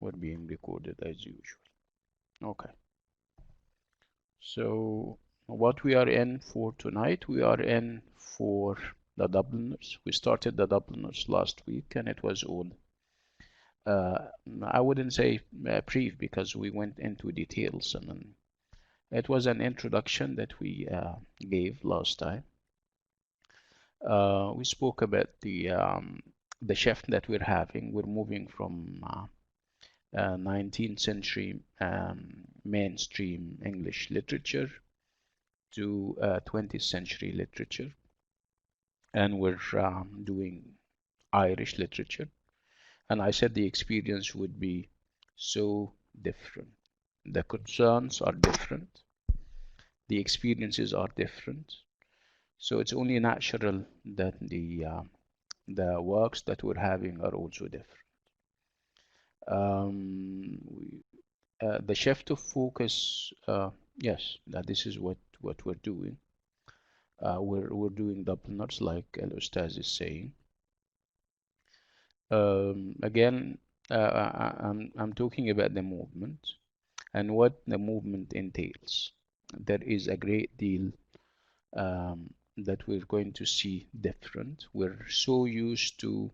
We're being recorded as usual. Okay. So what we are in for tonight, we are in for the Dubliners. We started the Dubliners last week, and it was all, I wouldn't say brief because we went into details. I mean, it was an introduction that we gave last time. We spoke about the shift that we're having. We're moving from 19th century mainstream English literature to 20th century literature, and we're doing Irish literature. And I said the experience would be so different. The concerns are different, the experiences are different. So it's only natural that the works that we're having are also different. The shift of focus, yes, this is what we're doing. We're doing Dubliners, like El Ustaz is saying. Again, I'm talking about the movement and what the movement entails. There is a great deal that we're going to see different. We're so used to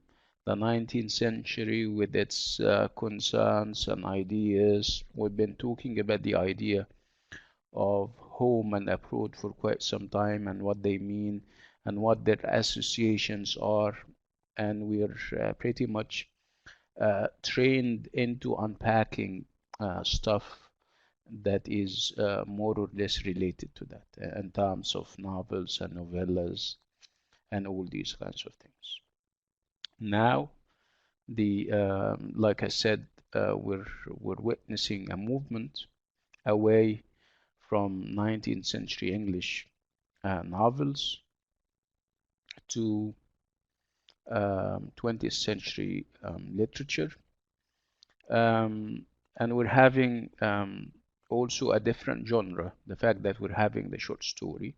the 19th century with its concerns and ideas. We've been talking about the idea of home and abroad for quite some time and what they mean and what their associations are. And we're pretty much trained into unpacking stuff that is more or less related to that in terms of novels and novellas and all these kinds of things. Now, like I said, we're witnessing a movement away from 19th century English novels to 20th century literature, and we're having also a different genre. The fact that we're having the short story,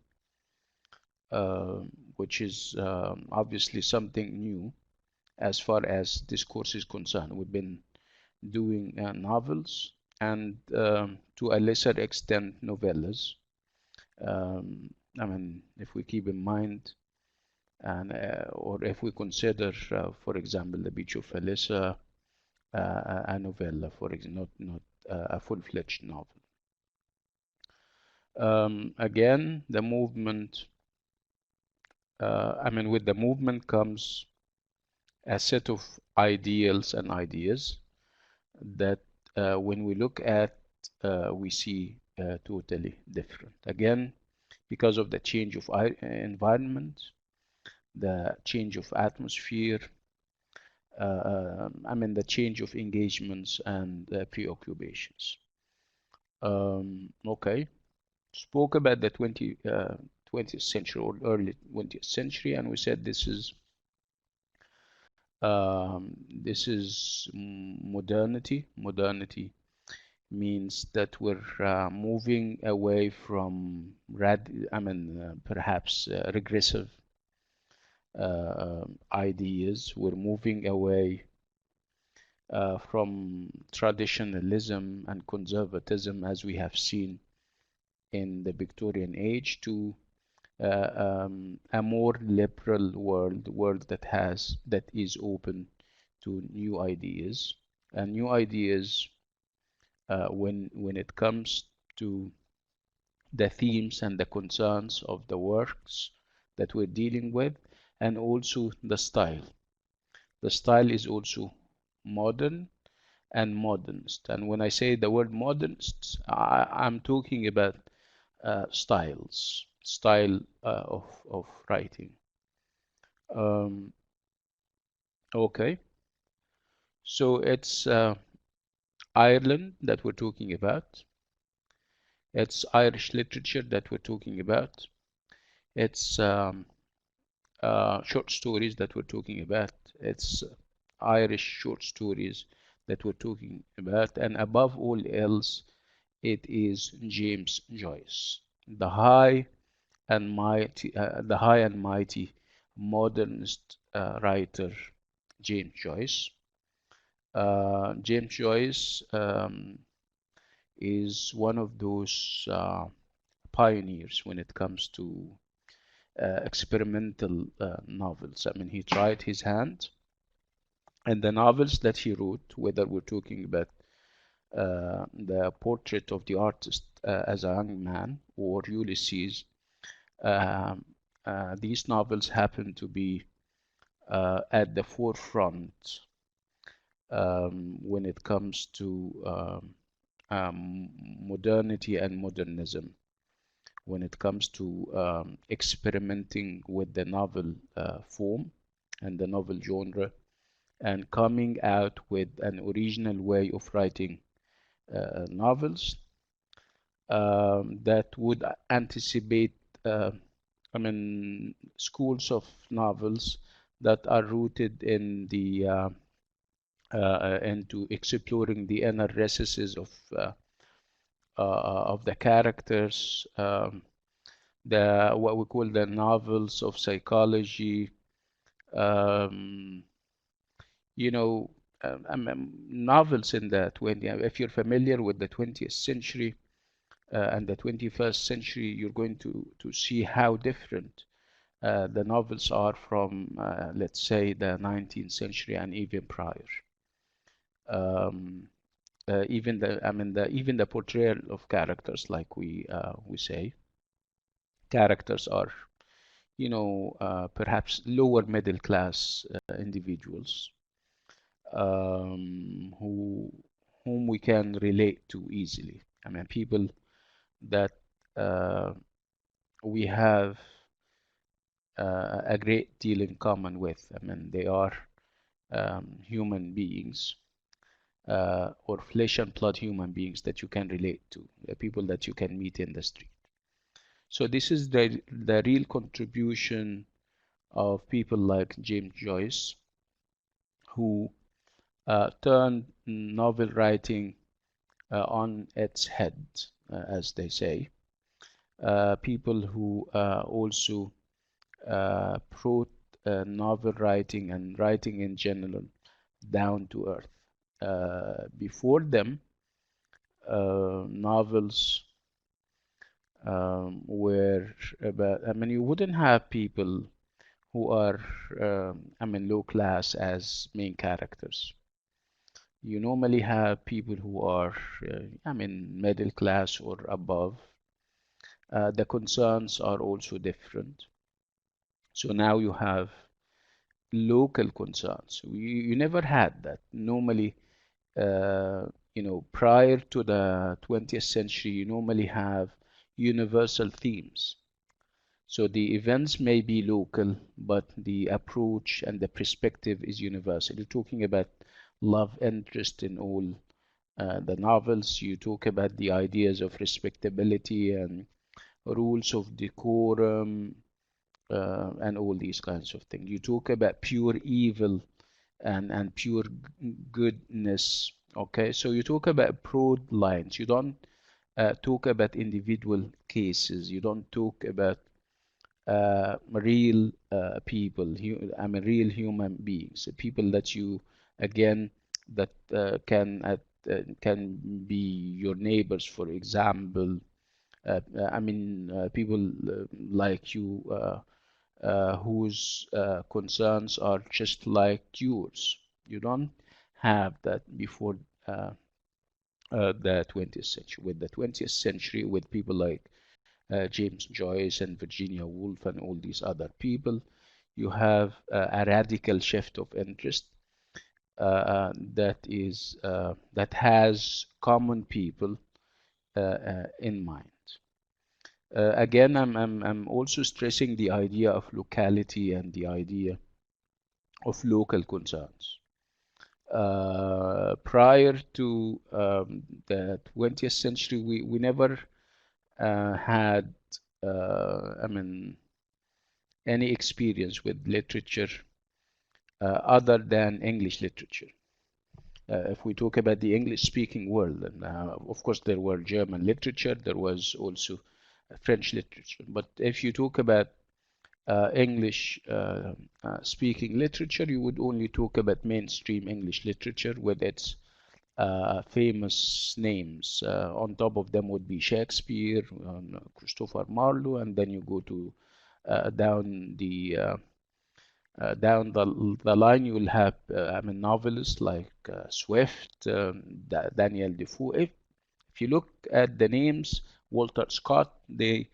which is obviously something new as far as discourse is concerned. We've been doing novels and to a lesser extent novellas. I mean, if we keep in mind and or if we consider, for example, The Beach of Alyssa, a novella, for example, not a full-fledged novel. Again, the movement. I mean, with the movement comes a set of ideals and ideas that, when we look at, we see totally different. Again, because of the change of environment, the change of atmosphere, I mean the change of engagements and preoccupations. Okay, spoke about the 20th century or early 20th century, and we said this is modernity. Modernity means that we're moving away from perhaps regressive ideas. We're moving away from traditionalism and conservatism as we have seen in the Victorian age to a more liberal world that is open to new ideas. And new ideas, when it comes to the themes and the concerns of the works that we're dealing with, and also the style. The style is also modern and modernist. And when I say the word modernist, I'm talking about style of writing. Okay, so it's Ireland that we're talking about. It's Irish literature that we're talking about. It's short stories that we're talking about. It's Irish short stories that we're talking about, and above all else, it is James Joyce, the high and mighty modernist writer James Joyce. James Joyce is one of those pioneers when it comes to experimental novels. I mean, he tried his hand, and the novels that he wrote, whether we're talking about the portrait of the artist as a young man or Ulysses, um, these novels happen to be at the forefront when it comes to modernity and modernism, when it comes to experimenting with the novel form and the novel genre, and coming out with an original way of writing novels that would anticipate, I mean, schools of novels that are rooted in the into exploring the inner recesses of the characters, the what we call the novels of psychology, um, you know, novels in the 20th. If you're familiar with the 20th century and the 21st century, you're going to see how different the novels are from, let's say, the 19th century and even prior. Um, even the, I mean, even the portrayal of characters, like we say, characters are, perhaps lower middle class individuals who whom we can relate to easily. I mean, people that uh, we have a great deal in common with. I mean, they are human beings or flesh and blood human beings that you can relate to, the people that you can meet in the street. So this is the real contribution of people like James Joyce, who turned novel writing on its head, as they say. People who also brought novel writing and writing in general down to earth. Before them, novels were about, I mean, you wouldn't have people who are, I mean, low class as main characters. You normally have people who are, I mean, middle class or above. The concerns are also different. So now you have local concerns. You never had that. Normally, prior to the 20th century, you normally have universal themes. So the events may be local, but the approach and the perspective is universal. You're talking about love interest in all the novels. You talk about the ideas of respectability and rules of decorum and all these kinds of things. You talk about pure evil and pure goodness. Okay, so you talk about broad lines. You don't talk about individual cases. You don't talk about real people. I mean, real human beings, people that you, again, that can be your neighbors, for example. I mean, people like you whose concerns are just like yours. You don't have that before the 20th century. With the 20th century, with people like James Joyce and Virginia Woolf and all these other people, you have a radical shift of interest that has common people in mind. Again, I'm also stressing the idea of locality and the idea of local concerns. Prior to the 20th century, we never had, I mean, any experience with literature other than English literature. If we talk about the English-speaking world, and of course there were German literature, there was also French literature. But if you talk about English speaking literature, you would only talk about mainstream English literature with its famous names. On top of them would be Shakespeare, Christopher Marlowe, and then you go to down the line, you will have novelists like Swift, Daniel Defoe. If you look at the names, Walter Scott, they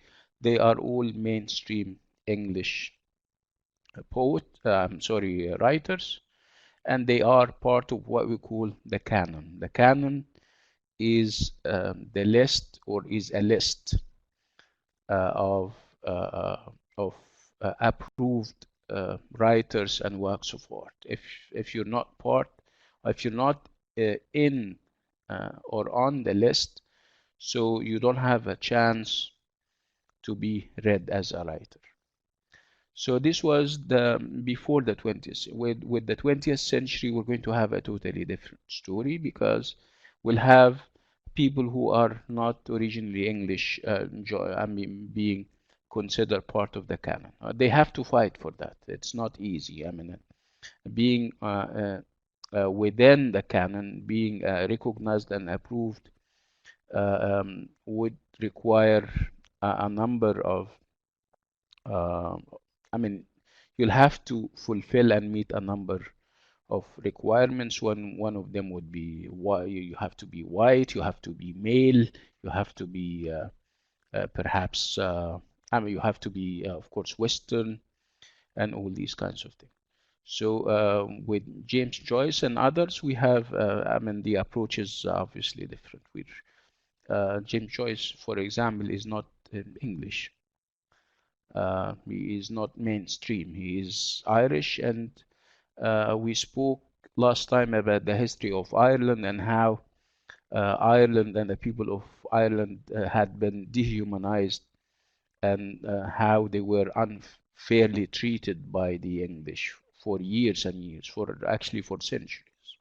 are all mainstream English writers, and they are part of what we call the canon. The canon is the list, or is a list of approved writers and works of art. If you're not if you're not in or on the list, so you don't have a chance to be read as a writer. So this was the before the 20th. With the 20th century, we're going to have a totally different story, because we'll have people who are not originally English, being considered part of the canon. They have to fight for that. It's not easy. Being within the canon, being recognized and approved, would require a number of uh, you'll have to fulfill and meet a number of requirements. One of them would be why you have to be white, you have to be male, you have to be perhaps you have to be of course Western, and all these kinds of things. So with James Joyce and others, we have the approach is obviously different. James Joyce, for example, is not English. He is not mainstream. He is Irish, and we spoke last time about the history of Ireland, and how Ireland and the people of Ireland had been dehumanized, and how they were unfairly treated by the English for years and years, for centuries.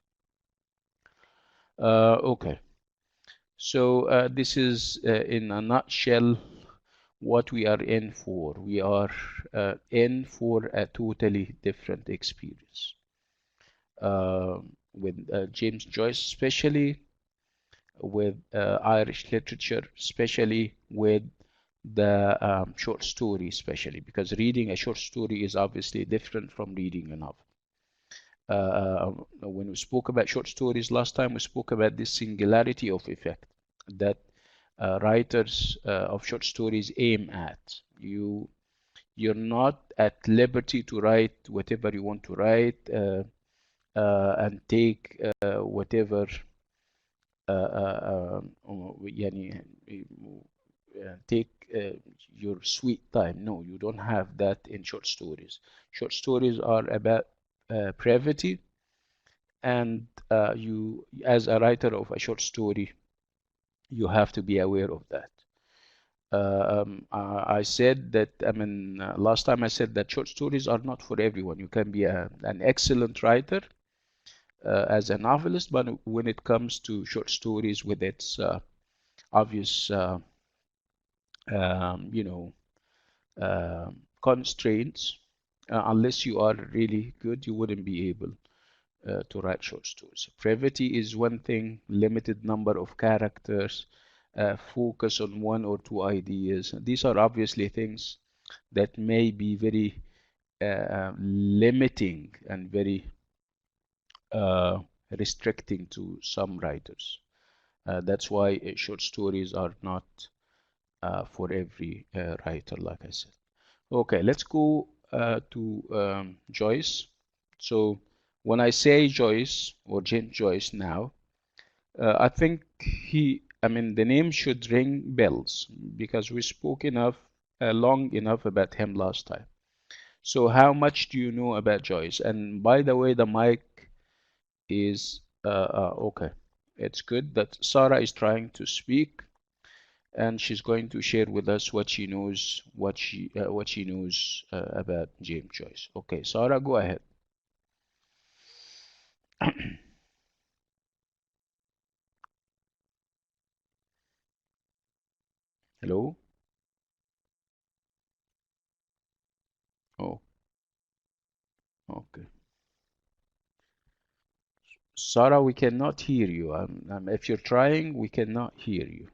Okay, so this is in a nutshell what we are in for. We are in for a totally different experience. With James Joyce, especially with Irish literature, especially with the short story, especially because reading a short story is obviously different from reading a novel. When we spoke about short stories last time, we spoke about this singularity of effect that writers of short stories aim at. You're not at liberty to write whatever you want to write, and take whatever take your sweet time. No, you don't have that in short stories. Short stories are about brevity, and you, as a writer of a short story, you have to be aware of that. I said that, last time I said that short stories are not for everyone. You can be an excellent writer as a novelist, but when it comes to short stories with its obvious, constraints, unless you are really good, you wouldn't be able to write short stories. Brevity is one thing, limited number of characters, focus on one or two ideas. These are obviously things that may be very limiting and very restricting to some writers. That's why short stories are not for every writer, like I said. Okay, let's go to Joyce. So when I say Joyce or James Joyce now, I think the name should ring bells, because we spoke long enough about him last time. So how much do you know about Joyce? And by the way, the mic is okay. It's good that Sarah is trying to speak, and she's going to share with us what she knows, what she knows about James Joyce. Okay, Sarah, go ahead. Hello. Okay. Sarah, we cannot hear you. If you're trying, we cannot hear you.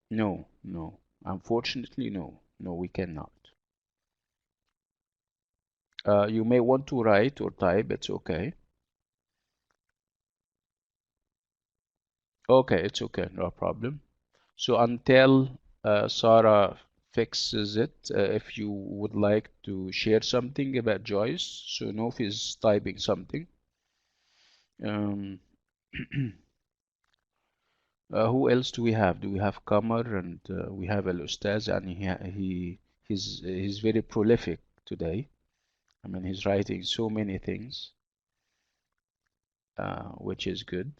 No, no. Unfortunately, no. No, we cannot. You may want to write or type, it's okay. Okay, it's okay, no problem. So until Sarah fixes it, if you would like to share something about Joyce, so Nof is typing something. Um, who else do we have? Do we have Kamar and we have Al Ustaz, and he's very prolific today. I mean, he's writing so many things, which is good.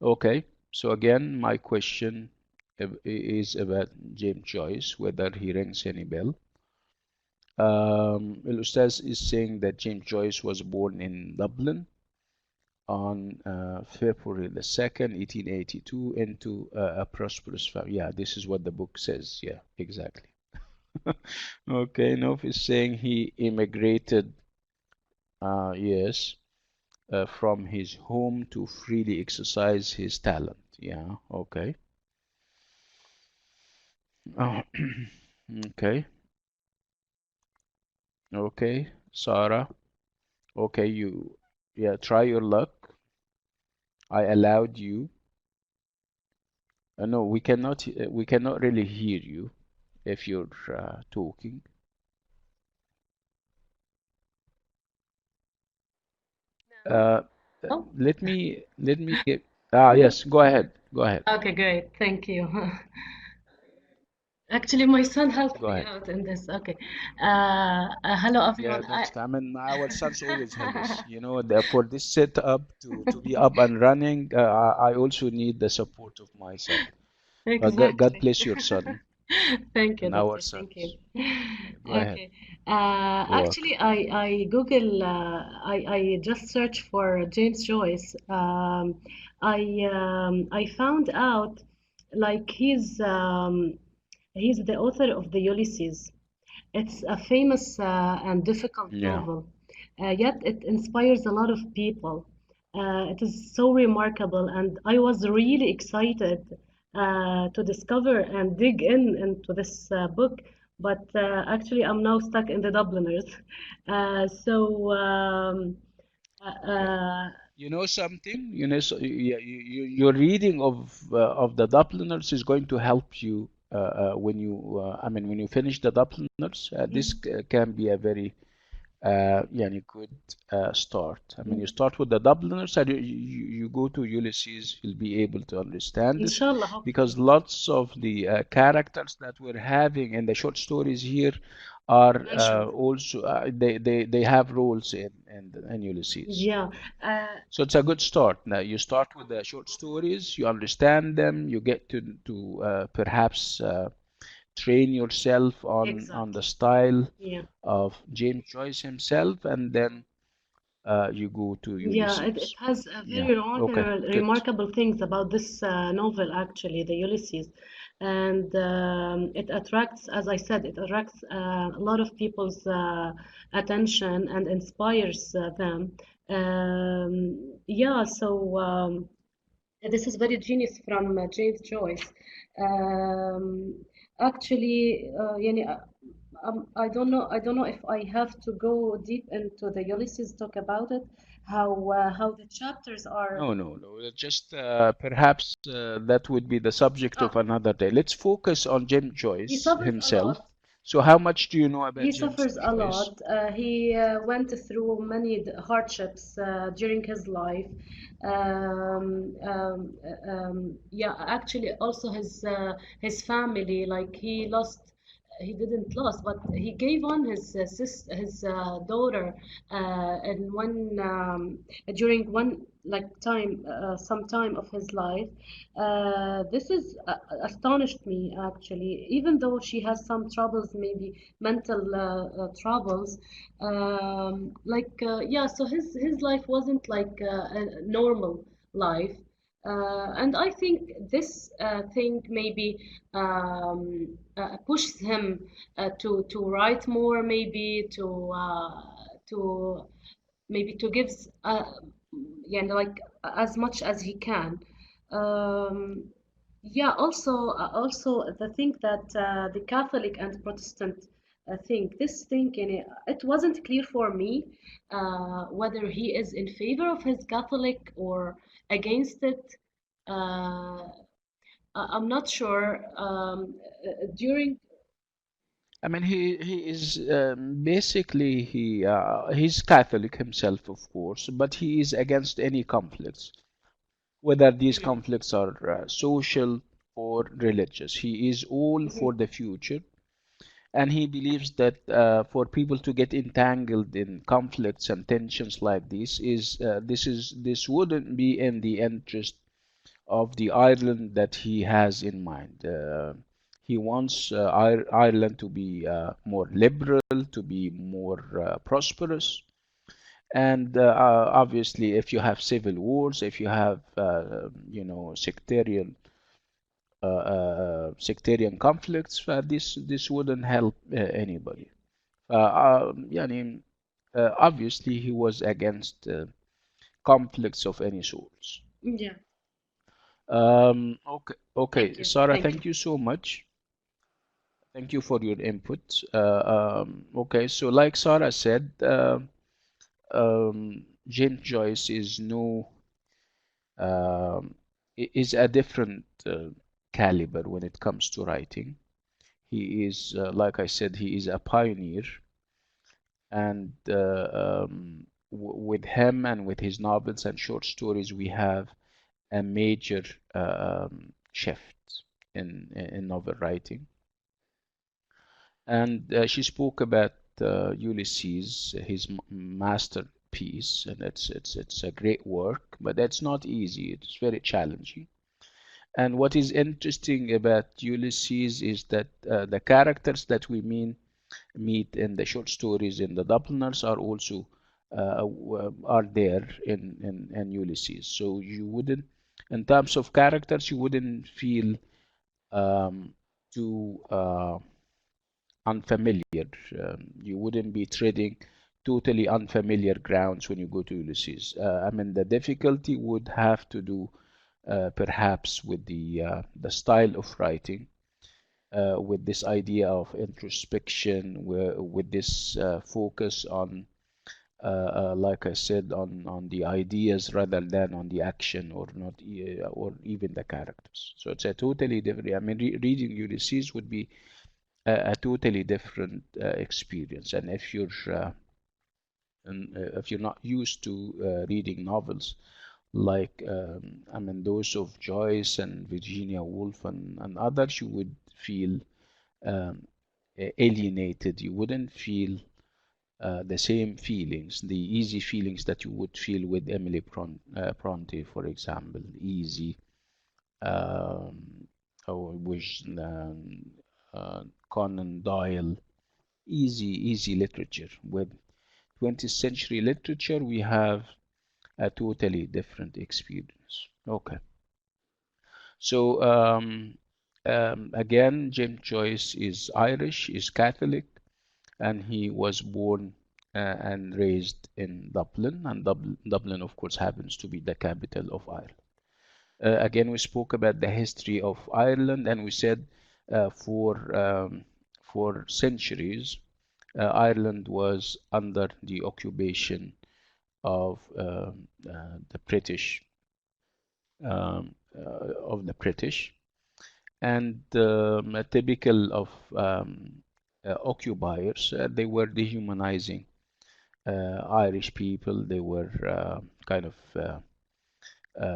Okay, so again, my question is about James Joyce, whether he rings any bell. Al-Ustaz is saying that James Joyce was born in Dublin on February the 2nd, 1882, into a prosperous family. Yeah, this is what the book says. Yeah, exactly. Okay, Nof is saying he immigrated, yes, from his home to freely exercise his talent. Yeah, okay. Oh, okay, okay, Sarah. Okay, yeah, try your luck. I allowed you. No, we cannot really hear you if you're talking. No? Uh, Oh, let me get. Ah, no. yes, go ahead. Go ahead. Okay, great. Thank you. Actually, my son helped Go me ahead. out in this. Okay. Hello, Yeah, everyone. that's. I mean, our sons always help us. You know, for this setup to be up and running, I also need the support of my son. God Exactly. bless your son Thank you, and our doctor. Thank you. sons. Yeah, go ahead. Okay. You're welcome. Actually, I Google, I just searched for James Joyce. I found out like he's the author of the Ulysses. It's a famous and difficult Yeah. novel, yet it inspires a lot of people. It is so remarkable, and I was really excited to discover and dig into this book. But actually, I'm now stuck in the Dubliners. So Yeah. uh, You know something? You know, yeah, your reading of the Dubliners is going to help you when you, I mean, when you finish the Dubliners. This can be a very, يعني good start. I mean, you start with the Dubliners and you go to Ulysses, you'll be able to understand it inshallah, because hopefully. lots of the characters that we're having in the short stories here are Mentioned. also they have roles in Ulysses. Yeah. Uh, So it's a good start. Now you start with the short stories, you understand them, you get to perhaps train yourself on the exactly. style Yeah. of James Joyce himself, and then you go to Yeah, it Ulysses. has a Yeah. very Okay. Good. remarkable things about this novel, actually, the Ulysses. And it attracts, as I said, it attracts a lot of people's attention and inspires them. Yeah, so this is very genius from James Joyce. Um, actually, I don't know if I have to go deep into the Ulysses, talk about it, how the chapters are. No, no, no. Just perhaps that would be the subject of Oh, another day. Let's focus on James he Joyce suffers a himself. lot. So, how much do you know He about James suffers a Joyce? lot. He went through many hardships during his life. Yeah, actually, also his family, like he lost. He didn't lost, but he gave on his daughter in one during one like time some time of his life. This is astonished me actually, even though she has some troubles, maybe mental troubles. Yeah, so his life wasn't like a normal life. And I think this thing maybe pushes him to write more, maybe to maybe to give yeah, like as much as he can. Um, yeah, also the thing that the Catholic and Protestant thing, this thing, it wasn't clear for me whether he is in favor of his Catholic or against it. Uh, I'm not sure. During I mean, he is basically he's Catholic himself, of course, but he is against any conflicts, whether these Mhm, conflicts are social or religious. He is all for mhm, the future, and he believes that for people to get entangled in conflicts and tensions like this wouldn't be in the interest of the Ireland that he has in mind. He wants Ireland to be more liberal, to be more prosperous. And obviously, if you have civil wars, if you have, sectarian conflicts, this wouldn't help anybody. يعني, obviously, he was against conflicts of any sorts. yeah, Okay, okay, thank you, Sarah, thank you. thank you so much. Thank you for your input. Okay, so like Sarah said, James Joyce is no is a different caliber when it comes to writing. He is, like I said, he is a pioneer, and with him and with his novels and short stories, we have a major shift in novel writing. And she spoke about Ulysses, his masterpiece, and it's a great work, but that's not easy. It's very challenging. And what is interesting about Ulysses is that the characters that we meet in the short stories in the Dubliners are also are there in Ulysses. So you wouldn't, in terms of characters, you wouldn't feel too unfamiliar. You wouldn't be treading totally unfamiliar grounds when you go to Ulysses. I mean, the difficulty would have to do perhaps with the style of writing, with this idea of introspection, with this focus on, like I said, on the ideas rather than on the action or not, or even the characters. So it's a totally different. I mean, reading Ulysses would be a totally different experience. And if you're not used to reading novels like I mean those of Joyce and Virginia Woolf and others, you would feel um, alienated. You wouldn't feel the same feelings, the easy feelings that you would feel with Emily Bronte, for example, easy, or with Conan Doyle, easy literature. With 20th century literature, we have a totally different experience. Okay, so again, James Joyce is Irish, is Catholic, and he was born and raised in Dublin, and Dublin, of course, happens to be the capital of Ireland. Again, we spoke about the history of Ireland, and we said for centuries, Ireland was under the occupation of the British, of the British, and typical of occupiers, they were dehumanizing Irish people. They were kind of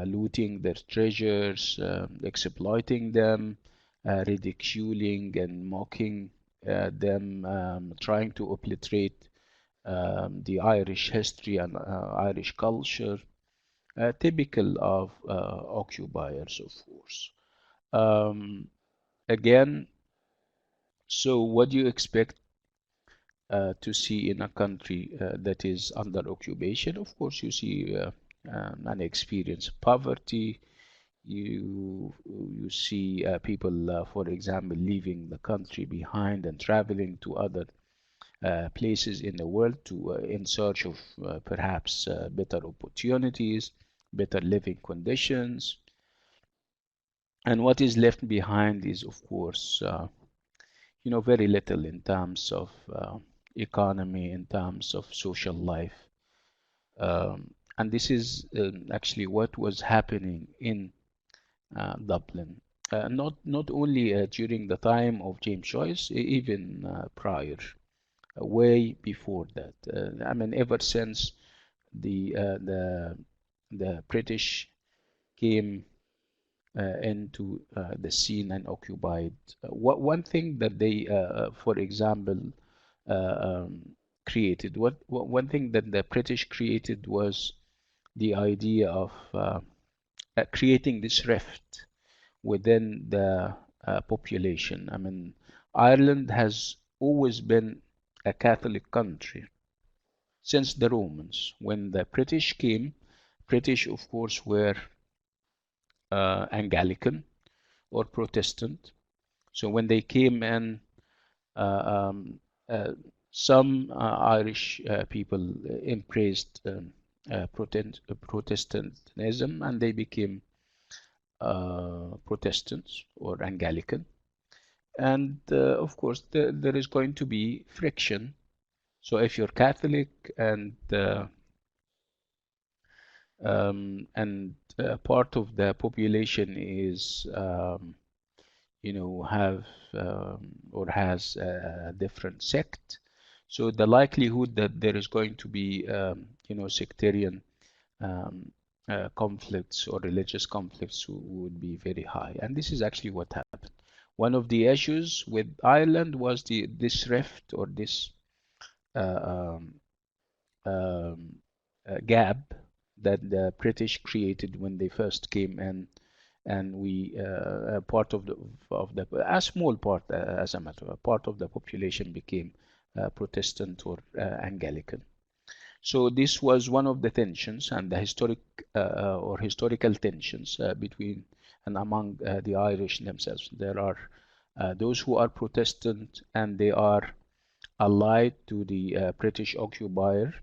looting their treasures, exploiting them, ridiculing and mocking them, trying to obliterate the Irish history and Irish culture, typical of occupiers, of course. Um, Again, so what do you expect to see in a country that is under occupation? Of course, you see and experience poverty, you see people, for example, leaving the country behind and traveling to other places in the world to in search of perhaps better opportunities, better living conditions. And what is left behind is, of course, very little in terms of economy, in terms of social life. And this is actually what was happening in Dublin. Not only during the time of James Joyce, even prior, way before that. I mean, ever since the uh, the the British came into the scene and occupied. One thing that they, for example, created. One thing that the British created was the idea of creating this rift within the population. I mean, Ireland has always been a Catholic country since the Romans. When the British came, British, of course, were Anglican or Protestant. So when they came in, uh, um, uh, some Irish people embraced Protestantism, and they became Protestants or Anglican. And of course, there is going to be friction. So if you're Catholic and part of the population is have or has a different sect, so the likelihood that there is going to be sectarian um, conflicts or religious conflicts would be very high, and this is actually what happened. One of the issues with Ireland was this rift or this uh, um, um, gap that the British created when they first came in, and we part of the a small part, as a matter of part of the population became Protestant or Anglican. So this was one of the tensions and the or historical tensions between and among the Irish themselves. There are those who are Protestant and they are allied to the British occupier,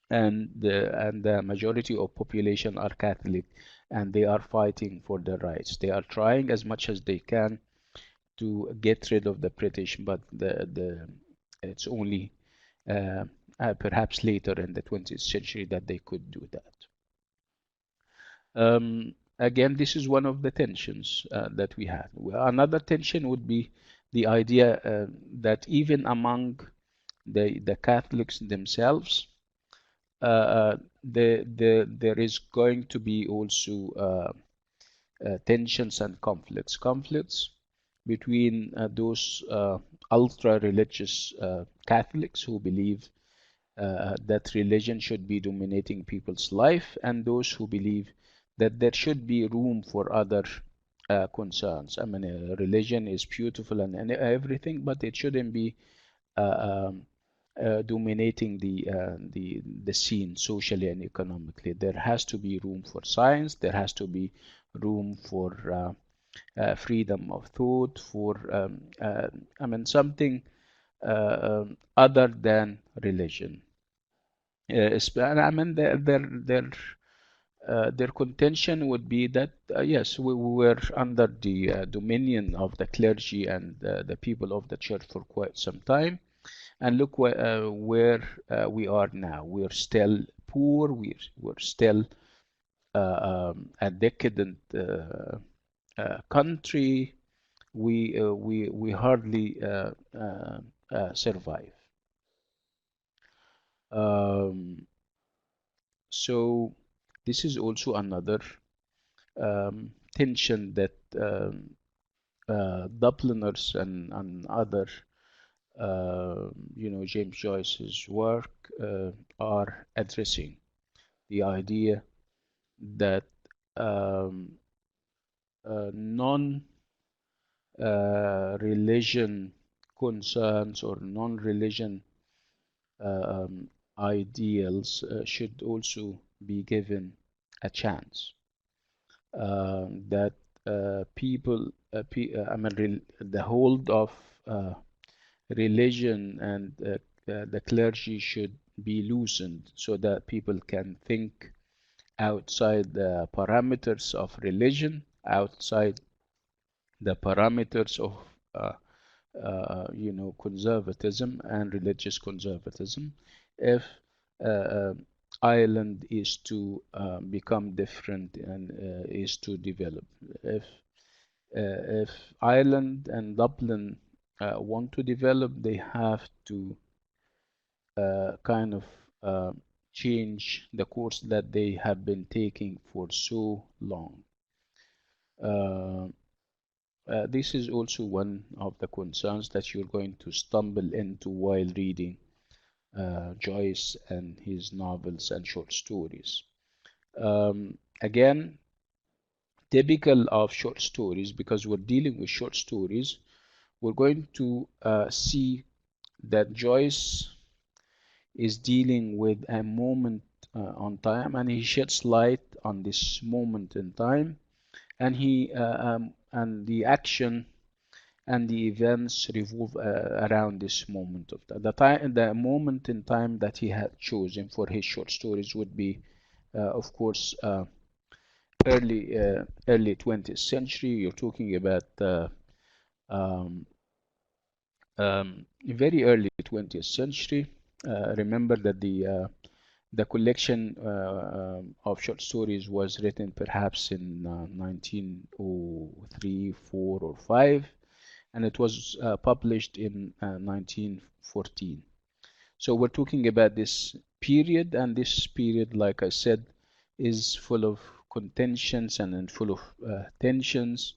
and the majority of population are Catholic, and they are fighting for their rights. They are trying as much as they can to get rid of the British, but the it's only uh, perhaps later in the 20th century that they could do that. Again, this is one of the tensions that we had. Another tension would be the idea that even among the Catholics themselves, there is going to be also tensions and conflicts. Conflicts between those ultra-religious Catholics who believe that religion should be dominating people's life, and those who believe that there should be room for other concerns. I mean, religion is beautiful and everything, but it shouldn't be dominating the scene socially and economically. There has to be room for science. There has to be room for freedom of thought. For I mean something other than religion. I mean their contention would be that yes, we were under the dominion of the clergy and the people of the church for quite some time, and look where we are now. We're still poor. We're still a decadent country. We hardly survive. Um, so this is also another tension that Dubliners and other James Joyce's work are addressing the idea that non-religion concerns or non-religion ideals should also be given a chance. that people, I mean, the hold of religion and the clergy should be loosened so that people can think outside the parameters of religion, outside the parameters of conservatism and religious conservatism. If uh, Ireland is to become different and is to develop, if Ireland and Dublin want to develop, they have to kind of uh, change the course that they have been taking for so long. Uh, this is also one of the concerns that you're going to stumble into while reading Joyce and his novels and short stories. Again, typical of short stories, because we're dealing with short stories, we're going to see that Joyce is dealing with a moment on time, and he sheds light on this moment in time, and and the action and the events revolve around this moment of time. The moment in time that he had chosen for his short stories would be, of course, early 20th century. You're talking about um, very early 20th century. Remember that the collection of short stories was written perhaps in 1903, 4, or 5, and it was published in 1914. So we're talking about this period, and this period, like I said, is full of contentions and full of tensions.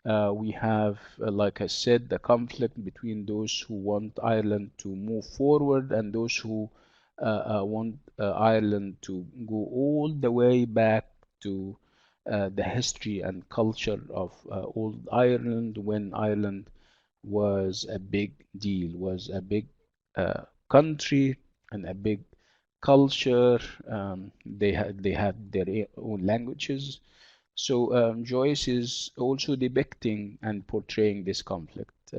We have, like I said, the conflict between those who want Ireland to move forward and those who want Ireland to go all the way back to the history and culture of old Ireland, when Ireland was a big deal, was a big country and a big culture. They had their own languages. So Joyce is also depicting and portraying this conflict.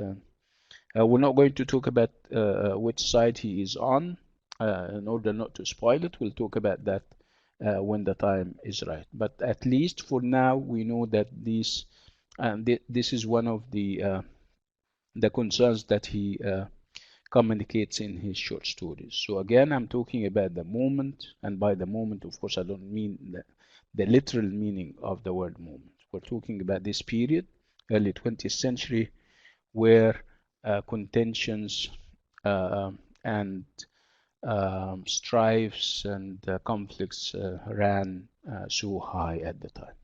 We're not going to talk about which side he is on in order not to spoil it. We'll talk about that when the time is right. But at least for now, we know that this is one of the concerns that he communicates in his short stories. So again, I'm talking about the moment, and by the moment, of course, I don't mean the literal meaning of the word moment. We're talking about this period, early 20th century, where contentions and strifes and conflicts ran so high at the time.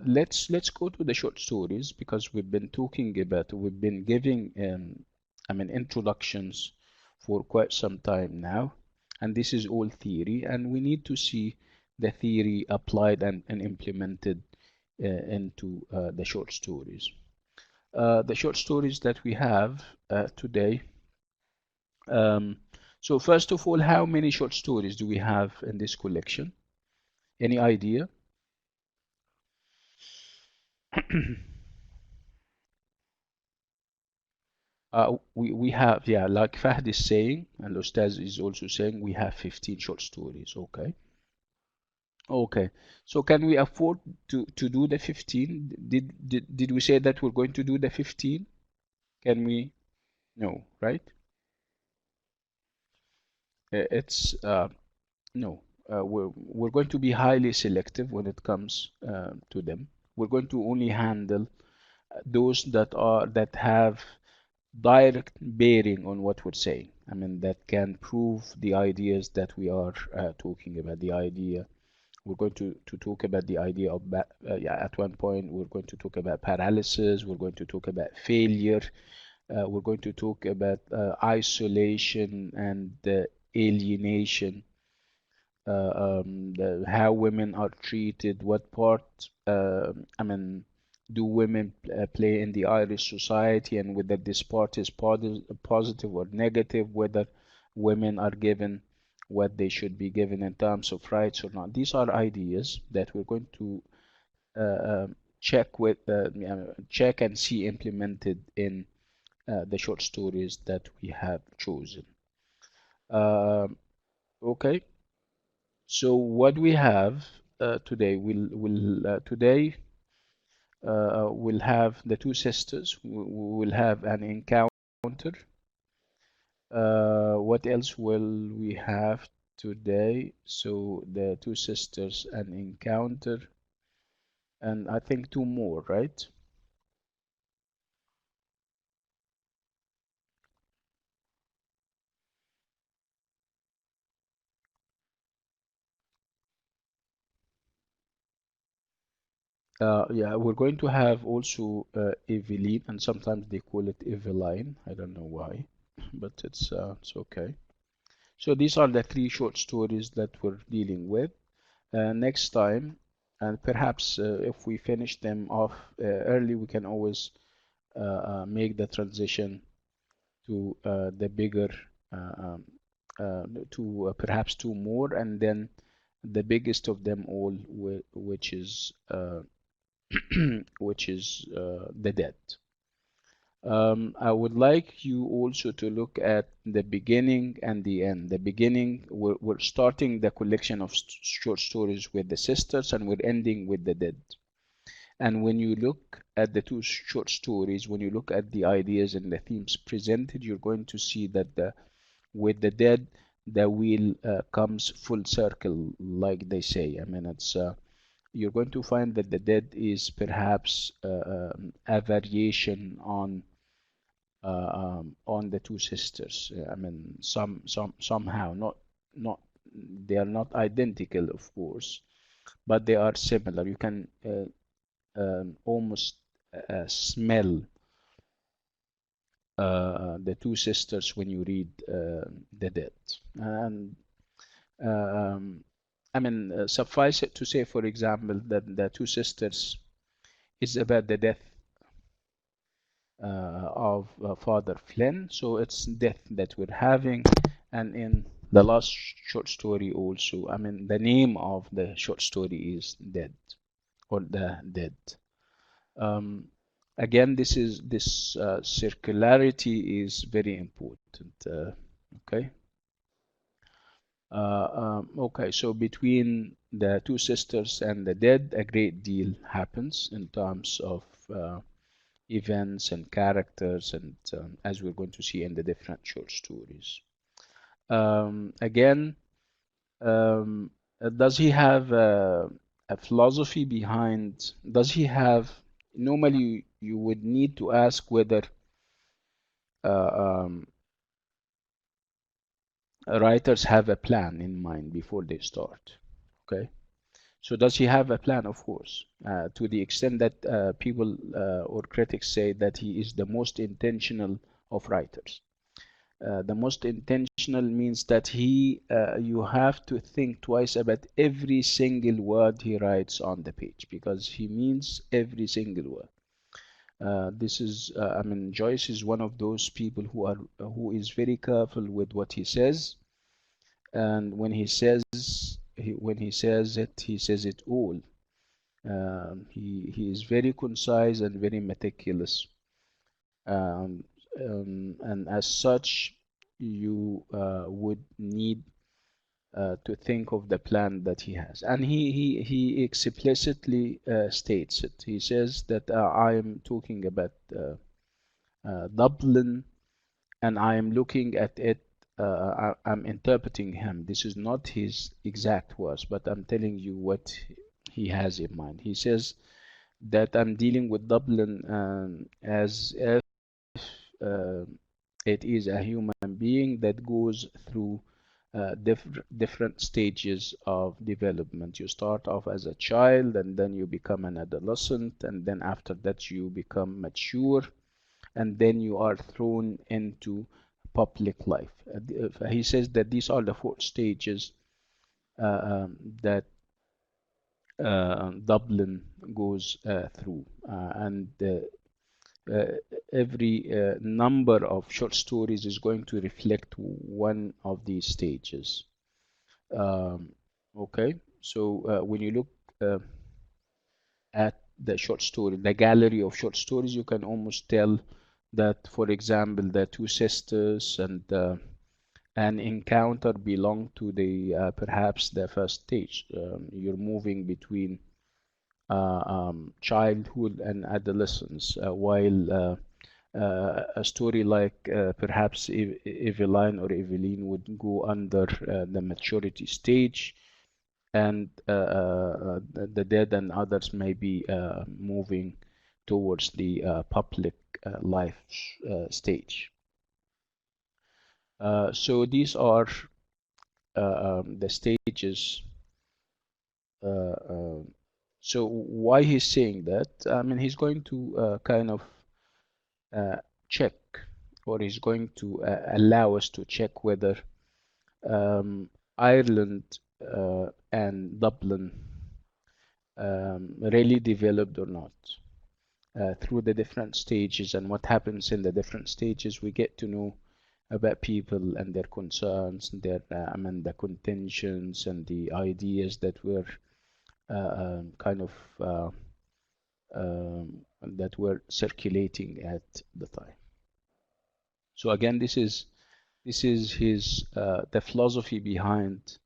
Let's go to the short stories, because we've been giving introductions for quite some time now, and this is all theory, and we need to see the theory applied and implemented into the short stories. The short stories that we have today. Um, so first of all, how many short stories do we have in this collection? Any idea? We have, yeah, like Fahd is saying, and Ustaz is also saying, we have 15 short stories. Okay. Okay. So can we afford to do the 15? Did we say that we're going to do the 15? Can we? No, right? It's no. We're going to be highly selective when it comes to them. We're going to only handle those that have direct bearing on what we're saying. I mean, that can prove the ideas that we are talking about. The idea we're going to talk about the idea of yeah, at one point we're going to talk about paralysis. We're going to talk about failure. We're going to talk about isolation and alienation. How women are treated, what part, do women play in the Irish society, and whether this part is positive or negative, whether women are given what they should be given in terms of rights or not. These are ideas that we're going to check and see implemented in the short stories that we have chosen. Okay, so what we have today, we'll have the two sisters. We'll have an encounter. What else will we have today? So the two sisters, an encounter, and I think two more, right? Yeah, we're going to have also Eveline, and sometimes they call it Eveline. I don't know why, but it's okay. So these are the three short stories that we're dealing with. Next time, and perhaps if we finish them off early, we can always make the transition to the bigger, uh, um, to perhaps two more, and then the biggest of them all, which is which is the dead. I would like you also to look at the beginning and the end. The beginning, we're starting the collection of short stories with the sisters, and we're ending with the dead. And when you look at the two short stories, when you look at the ideas and the themes presented, you're going to see that with the dead, the wheel comes full circle, like they say. I mean, it's you're going to find that the dead is perhaps a variation on the two sisters. I mean, somehow not they are not identical, of course, but they are similar. You can almost smell the two sisters when you read the dead. And I mean, suffice it to say, for example, that the two sisters is about the death of Father Flynn. So it's death that we're having. And in the last short story also, I mean, the name of the short story is Dead, or The Dead. Um, Again, this circularity is very important. Okay. Okay, so between the two sisters and the dead, a great deal happens in terms of events and characters, and as we're going to see in the different short stories. Again, does he have a philosophy behind? Does he have? Normally, you would need to ask whether uh, um, writers have a plan in mind before they start. Okay. So does he have a plan? Of course, to the extent that people or critics say that he is the most intentional of writers. The most intentional means that you have to think twice about every single word he writes on the page, because he means every single word. This is, I mean, Joyce is one of those people who is very careful with what he says, and when he says it, he says it all. He is very concise and very meticulous, um, and as such, you would need to think of the plan that he has. And he explicitly states it. He says that I am talking about Dublin, and I am looking at it. I'm interpreting him. This is not his exact words, but I'm telling you what he has in mind. He says that I'm dealing with Dublin as if uh, it is a human being that goes through different stages of development. You start off as a child, and then you become an adolescent, and then after that you become mature, and then you are thrown into public life. He says that these are the four stages that Dublin goes through, and uh, every number of short stories is going to reflect one of these stages. Okay, so when you look at the short story, the gallery of short stories, you can almost tell that, for example, the two sisters and an encounter belong to the perhaps the first stage. You're moving between childhood and adolescence, while a story like perhaps Eveline or Eveline would go under the maturity stage, and the dead and others may be moving towards the public life stage. So these are the stages. So why he's saying that? I mean, he's going to kind of check, or he's going to allow us to check whether Ireland and Dublin really developed or not. Through the different stages and what happens in the different stages, we get to know about people and their concerns, their I mean the contentions and the ideas that were kind of that were circulating at the time. So again, this is his the philosophy behind,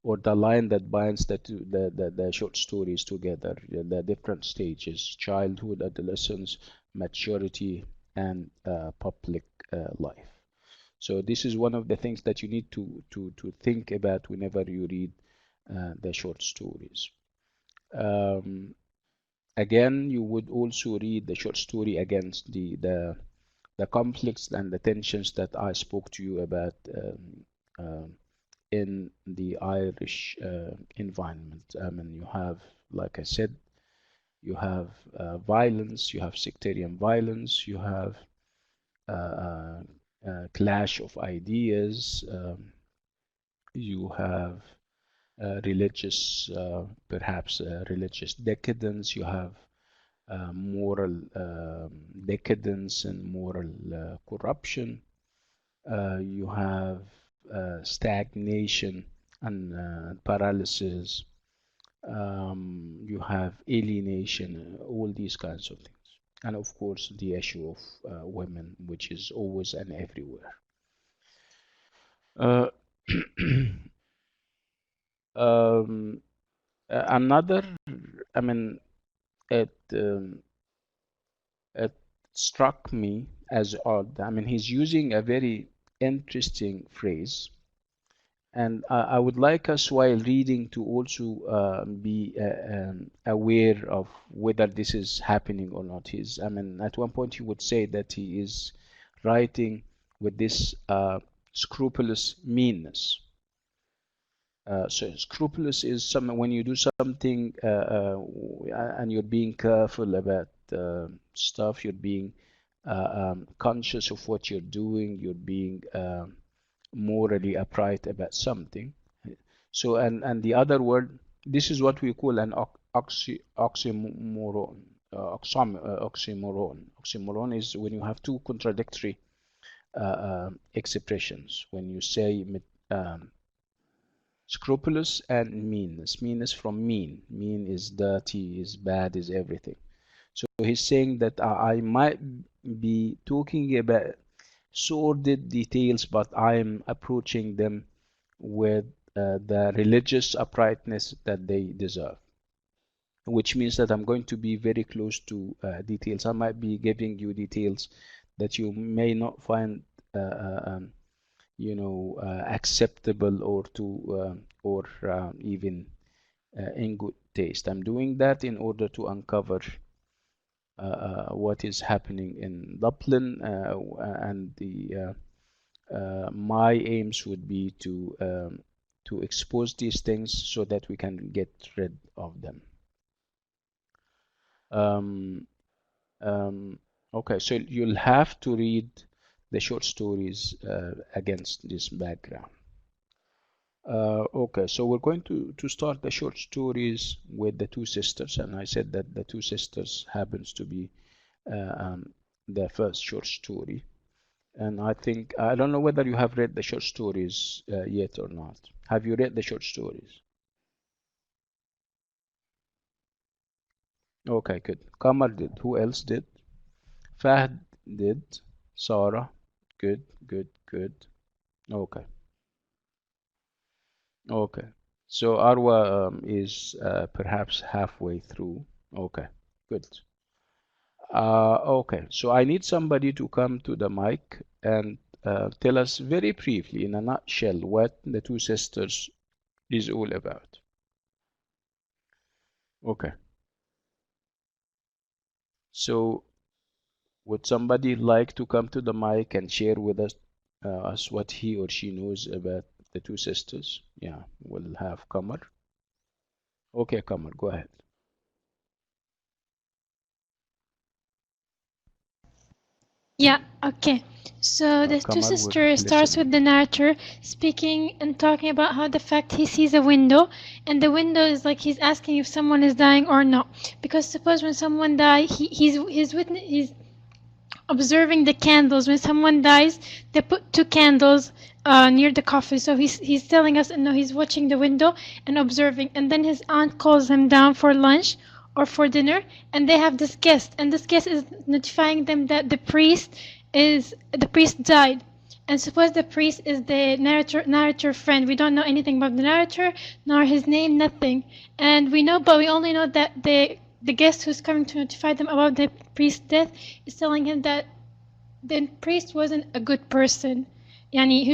or the line that binds the short stories together, the different stages: childhood, adolescence, maturity, and public life. So this is one of the things that you need to think about whenever you read the short stories. Again, you would also read the short story against the conflicts and the tensions that I spoke to you about in the Irish environment. I mean, you have, like I said, you have violence, you have sectarian violence, you have clash of ideas, you have religious, perhaps religious decadence, you have moral decadence and moral corruption. You have stagnation and paralysis. You have alienation, all these kinds of things. And of course, the issue of women, which is always and everywhere. Uh, another, I mean, it it struck me as odd. I mean, he's using a very interesting phrase, and I would like us, while reading, to also be aware of whether this is happening or not. I mean, at one point he would say that he is writing with this scrupulous meanness. So scrupulous is some when you do something and you're being careful about stuff, you're being conscious of what you're doing, you're being morally upright about something. So, and the other word, this is what we call an oxymoron. Oxymoron is when you have two contradictory expressions. When you say scrupulous and meanness. Meanness from mean. Mean is dirty, is bad, is everything. So he's saying that I might be talking about sordid details, but I'm approaching them with the religious uprightness that they deserve, which means that I'm going to be very close to details. I might be giving you details that you may not find acceptable or to or even in good taste. I'm doing that in order to uncover what is happening in Dublin, and my aims would be to expose these things so that we can get rid of them. Okay, so you'll have to read the short stories against this background. Okay, so we're going to start the short stories with the two sisters, and I said that the two sisters happens to be the first short story. And I think, I don't know whether you have read the short stories yet or not. Have you read the short stories? Okay, good. Kamar did. Who else did? Fahd did. Sarah. Good, good, good. Okay, okay. So Arwa is perhaps halfway through. Okay, good. Okay, so I need somebody to come to the mic and tell us very briefly, in a nutshell, what the two sisters is all about. Okay, so would somebody like to come to the mic and share with us what he or she knows about the two sisters? Yeah, we'll have Kamar. Okay, Kamar, go ahead. Yeah, okay. So the two Kamar, we're sisters starts with listening. the narrator speaking and talking about how the fact he sees a window, and the window is like he's asking if someone is dying or not. Because suppose when someone die, he's observing the candles. When someone dies, they put two candles near the coffin. So he's telling us, no, he's watching the window and observing. And then his aunt calls him down for lunch or for dinner, and they have this guest, and this guest is notifying them that the priest died. And suppose the priest is the narrator friend. We don't know anything about the narrator, nor his name, nothing. And but we only know that the guest who's coming to notify them about the priest's death is telling him that the priest wasn't a good person. Yani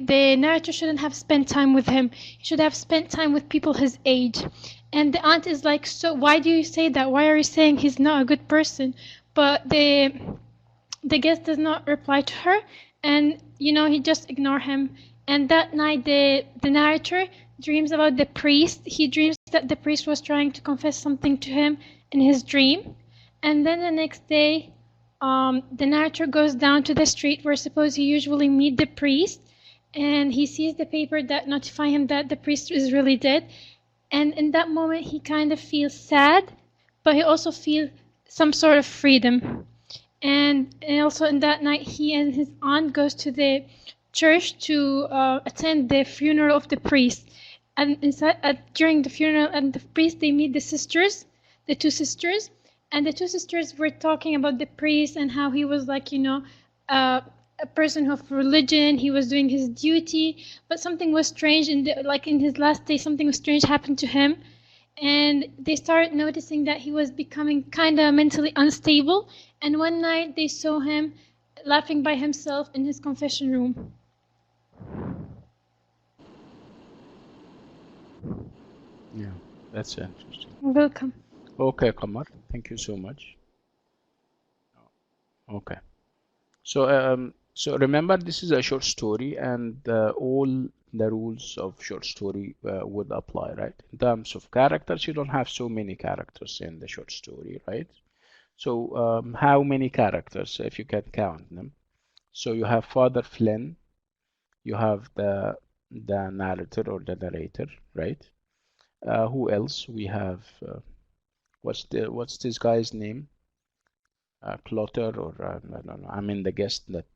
the narrator shouldn't have spent time with him. He should have spent time with people his age. And the aunt is like, so why do you say that? Why are you saying he's not a good person? But the guest does not reply to her, and he just ignore him. And that night the narrator dreams about the priest. He dreams that the priest was trying to confess something to him in his dream. And then the next day the narrator goes down to the street where suppose he usually meet the priest, and he sees the paper that notify him that the priest is really dead. And in that moment he kind of feels sad, but he also feels some sort of freedom. And also in that night, he and his aunt goes to the church to attend the funeral of the priest. And during the funeral and the priest, they meet the two sisters, and the two sisters were talking about the priest and how he was like, a person of religion. He was doing his duty, but something was strange. Like in his last day, something was strange happened to him, and they started noticing that he was becoming kind of mentally unstable. And one night they saw him laughing by himself in his confession room. Yeah, that's interesting. Welcome. Okay, Kamar, thank you so much. Okay, so remember, this is a short story, and all the rules of short story would apply, right? In terms of characters, you don't have so many characters in the short story, right? So how many characters, if you can count them? So you have Father Flynn, you have the narrator or the narrator, right? Who else? We have what's this guy's name? Clotter, or I don't know. I mean the guest that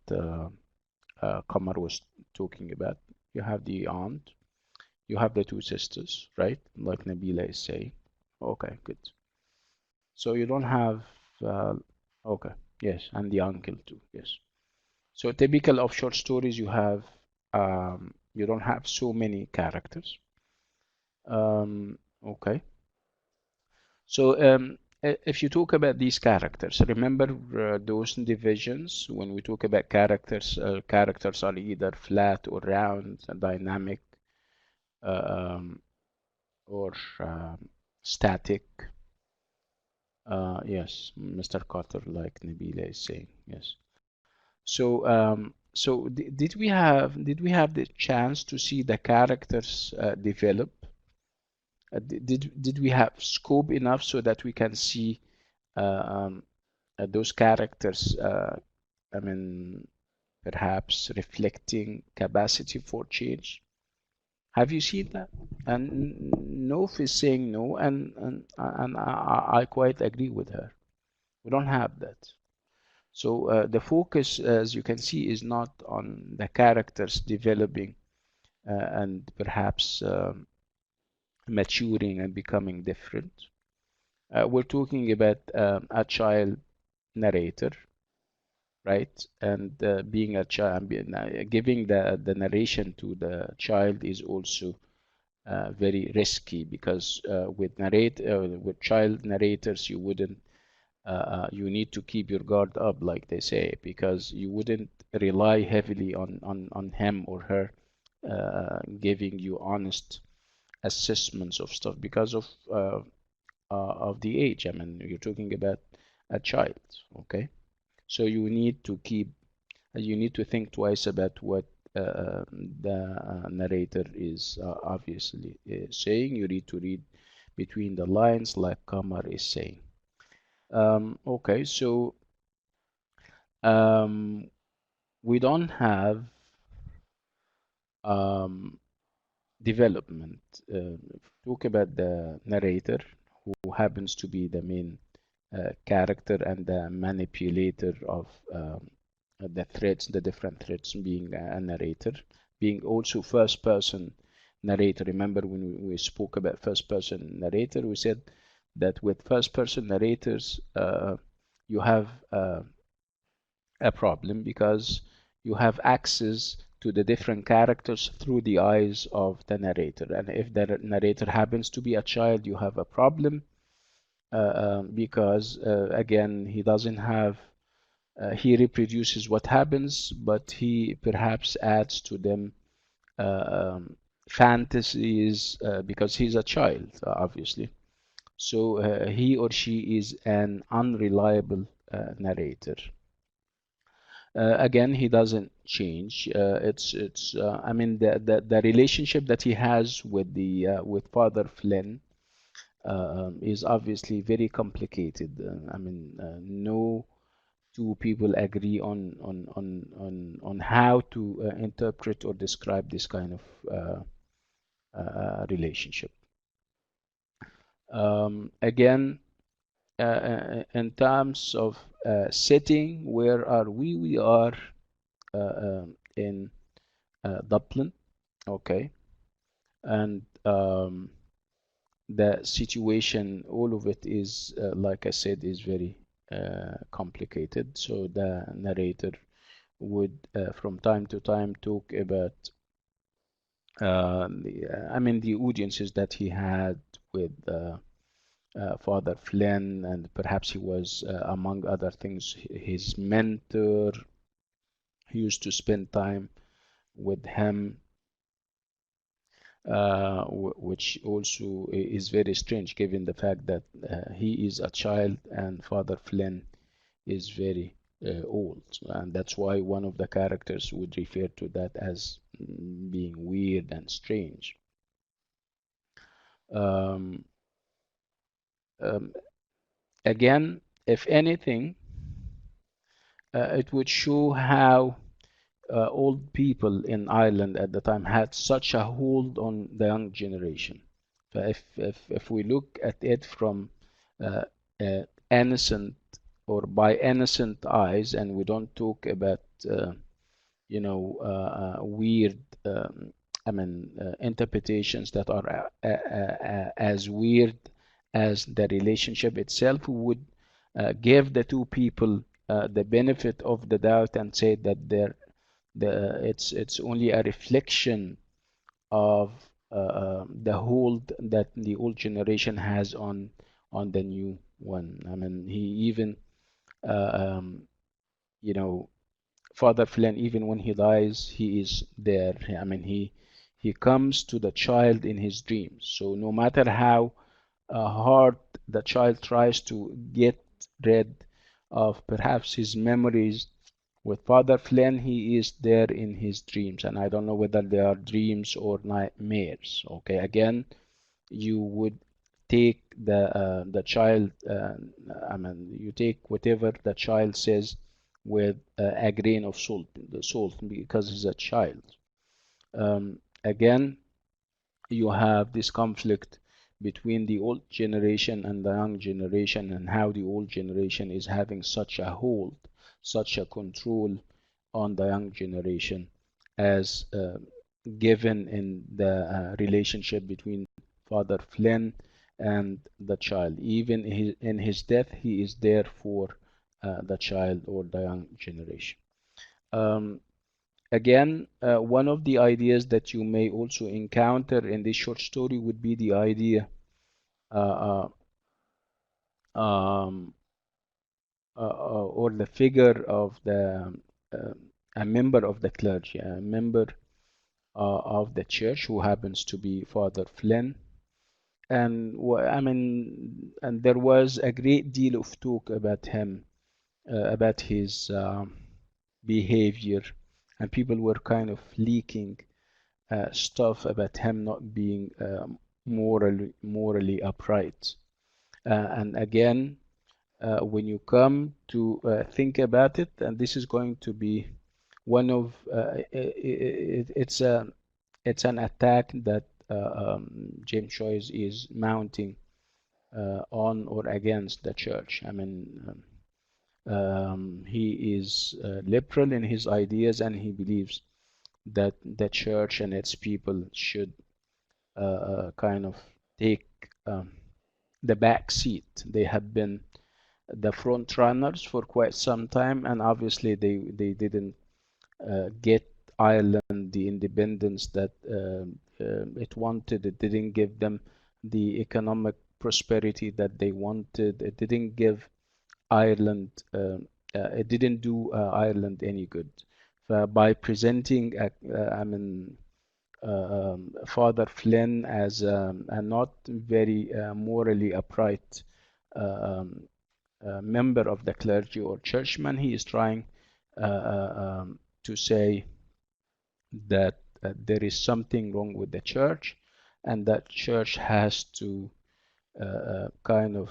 Kamar was talking about. You have the aunt, you have the two sisters, right? Like Nabila is saying. Okay, good. So you don't have, okay, yes, and the uncle too, yes. So typical of short stories, you don't have so many characters. Okay. So if you talk about these characters, remember those divisions when we talk about characters. Characters are either flat or round, dynamic, um, or static. Yes, Mr. Carter, like Nabila is saying, yes. So, did we have the chance to see the characters develop? Did we have scope enough so that we can see uh, um, those characters? I mean, perhaps reflecting capacity for change. Have you seen that? And Nof is saying no, and I quite agree with her. We don't have that. So the focus, as you can see, is not on the characters developing and perhaps maturing and becoming different. We're talking about a child narrator, right? And being a child, giving the narration to the child is also very risky, because with child narrators, you need to keep your guard up, like they say, because you wouldn't rely heavily on him or her giving you honest assessments of stuff because of the age. I mean, you're talking about a child, okay? So you need to think twice about what the narrator is obviously saying. You need to read between the lines, like Kamar is saying. Okay, so we don't have development. Talk about the narrator, who happens to be the main character and the manipulator of the threads, the different threads, being a narrator, being also first person narrator. Remember when we spoke about first person narrator, we said that with first person narrators, you have a problem, because you have access to the different characters through the eyes of the narrator. And if the narrator happens to be a child, you have a problem, because again, he doesn't have he reproduces what happens, but he perhaps adds to them fantasies, because he's a child, obviously. So he or she is an unreliable narrator. Again, he doesn't change. It's I mean, the relationship that he has with Father Flynn is obviously very complicated. I mean, no two people agree on how to interpret or describe this kind of relationship. Again, in terms of setting, where are we? We are in Dublin, okay, and the situation, all of it is, like I said, is very complicated. So the narrator would, from time to time, talk about I mean, the audiences that he had with Father Flynn, and perhaps he was, among other things, his mentor. He used to spend time with him, which also is very strange, given the fact that he is a child and Father Flynn is very old. And that's why one of the characters would refer to that as being weird and strange. Um, again, if anything, it would show how old people in Ireland at the time had such a hold on the young generation. So if we look at it from innocent, or by innocent eyes, and we don't talk about weird, I mean, interpretations that are as weird as the relationship itself, we would give the two people the benefit of the doubt and say that it's only a reflection of the hold that the old generation has on the new one. I mean, he even you know Father Flynn, even when he dies, he is there. I mean, he comes to the child in his dreams. So no matter how hard the child tries to get rid of perhaps his memories, with Father Flynn, he is there in his dreams. And I don't know whether they are dreams or nightmares. Okay, again, you would take the child. I mean, you take whatever the child says with a grain of salt, because he's a child. Again, you have this conflict between the old generation and the young generation, and how the old generation is having such a hold, such a control on the young generation, as given in the relationship between Father Flynn and the child. Even in his death, he is there for the child or the young generation. Again, one of the ideas that you may also encounter in this short story would be the idea uh, um, or the figure of a member of the clergy, a member of the church who happens to be Father Flynn. And I mean, and there was a great deal of talk about him, about his behavior, and people were kind of leaking stuff about him not being morally upright. And again, when you come to think about it, and this is going to be one of it's an attack that James Joyce is mounting on or against the church. I mean, he is liberal in his ideas, and he believes that the church and its people should kind of take the back seat. They have been the front runners for quite some time, and obviously they didn't get Ireland the independence that it wanted. It didn't give them the economic prosperity that they wanted. It didn't give Ireland. It didn't do Ireland any good. By presenting, I mean, Father Flynn as a not very morally upright member of the clergy or churchman, he is trying to say that there is something wrong with the church, and that church has to kind of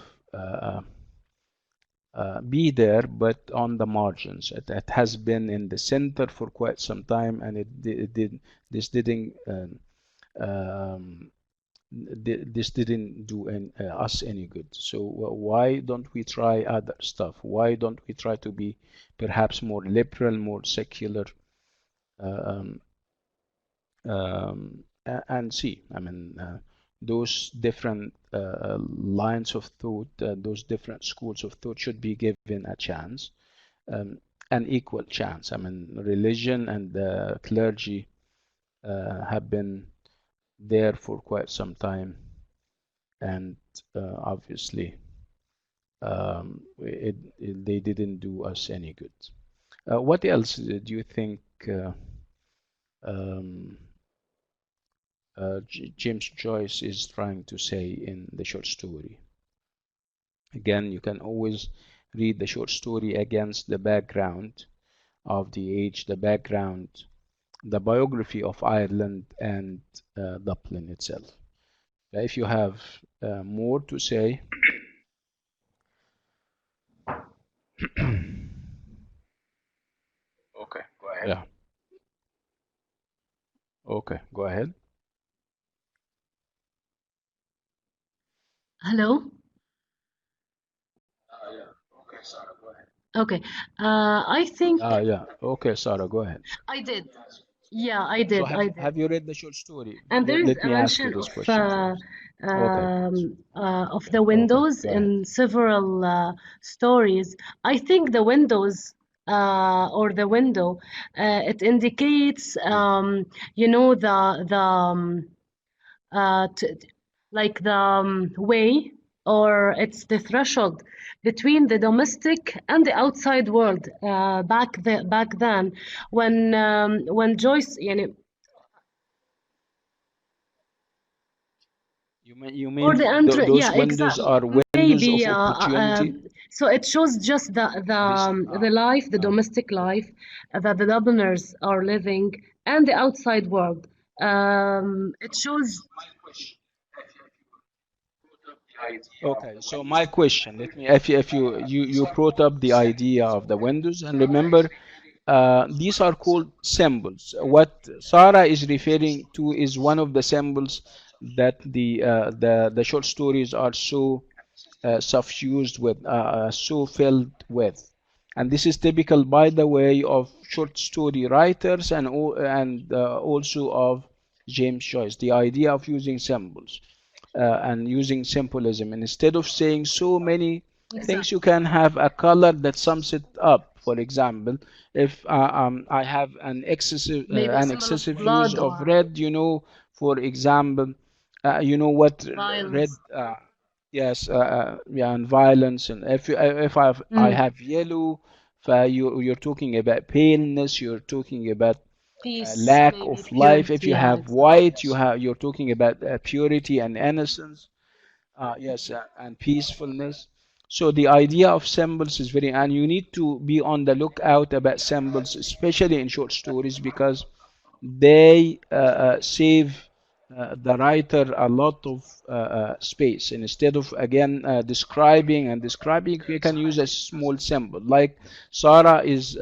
be there, but on the margins. It has been in the center for quite some time, and this didn't this didn't do us any good. So why don't we try other stuff? Why don't we try to be perhaps more liberal, more secular, and see? I mean, those different lines of thought, those different schools of thought should be given a chance, an equal chance. I mean, religion and the clergy have been there for quite some time, and obviously they didn't do us any good. What else do you think um, James Joyce is trying to say in the short story? Again, you can always read the short story against the background of the age, the background, the biography of Ireland and Dublin itself. If you have more to say. Okay, go ahead. Yeah. Okay, go ahead. Hello? Yeah. Okay, Sarah, go ahead. Okay. I think Yeah. Okay, Sarah, go ahead. I did. Yeah, I So did. I did. have you read the short story? And there is Let a me ask you mention this question first. Okay, of the okay, windows go ahead. in several stories. I think the windows or the window it indicates you know like the way, or it's the threshold between the domestic and the outside world back then when Joyce يعني, You or the mean entry, those yeah, windows exactly. are windows Maybe of opportunity? so it shows just This the life, the domestic life that the Dubliners are living, and the outside world. It shows. Okay, so my question, let me, if you brought up the idea of the windows, and remember, these are called symbols. What Sarah is referring to is one of the symbols that the short stories are so suffused with, so filled with. And this is typical, by the way, of short story writers and also of James Joyce. The idea of using symbols and using symbolism, and instead of saying so many things, you can have a color that sums it up. For example, if I have Maybe a an symbol of excessive use blood of or red, for example, you know what red violence. yes, yeah, and violence. And if I Mm. have yellow, you're talking about paleness, you're talking about Peace, lack maybe of life. If purity. you Yeah, have exactly. white, you're talking about purity and innocence. Yes, and peacefulness. So the idea of symbols is very, and you need to be on the lookout about symbols, especially in short stories, because they save the writer a lot of space. And instead of again describing, you can use a small symbol. Like Sarah is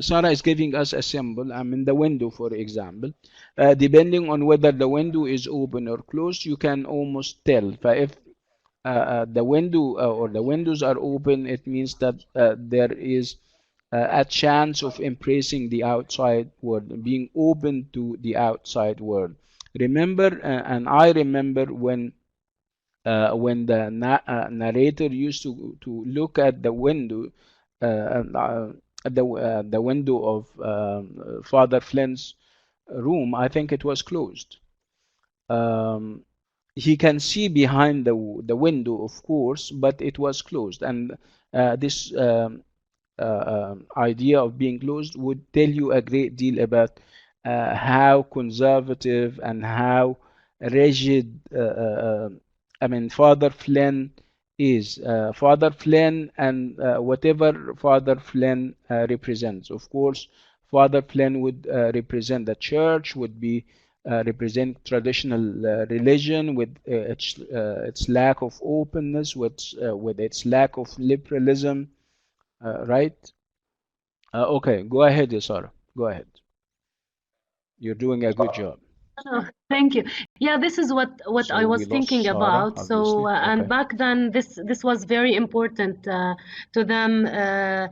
Sarah is giving us a symbol. I'm in the window, for example. Depending on whether the window is open or closed, you can almost tell. If the window or the windows are open, it means that there is a chance of embracing the outside world, being open to the outside world. Remember, and I remember when the narrator used to look at the window, at the window of Father Flynn's room. I think it was closed. Um, he can see behind the window, of course, but it was closed. And this idea of being closed would tell you a great deal about how conservative and how rigid I mean Father Flynn is. Father Flynn and whatever Father Flynn represents. Of course, Father Flynn would represent the church, would be represent traditional religion with its lack of openness, with its lack of liberalism, right? Okay, go ahead, Sarah. Go ahead. You're doing a good job. Oh, thank you. Yeah, this is what So I we was lost thinking Sarah, about. So, obviously. and Okay. back then, this was very important to them. The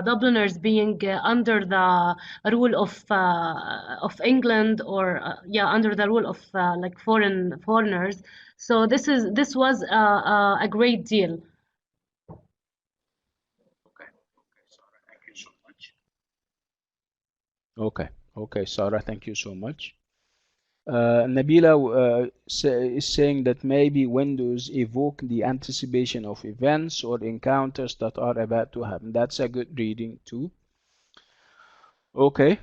Dubliners being under the rule of England, or yeah, under the rule of like foreigners. So this was a great deal. Okay. Okay, Sarah, thank you so much. Nabila is saying that maybe windows evoke the anticipation of events or encounters that are about to happen. That's a good reading too. Okay.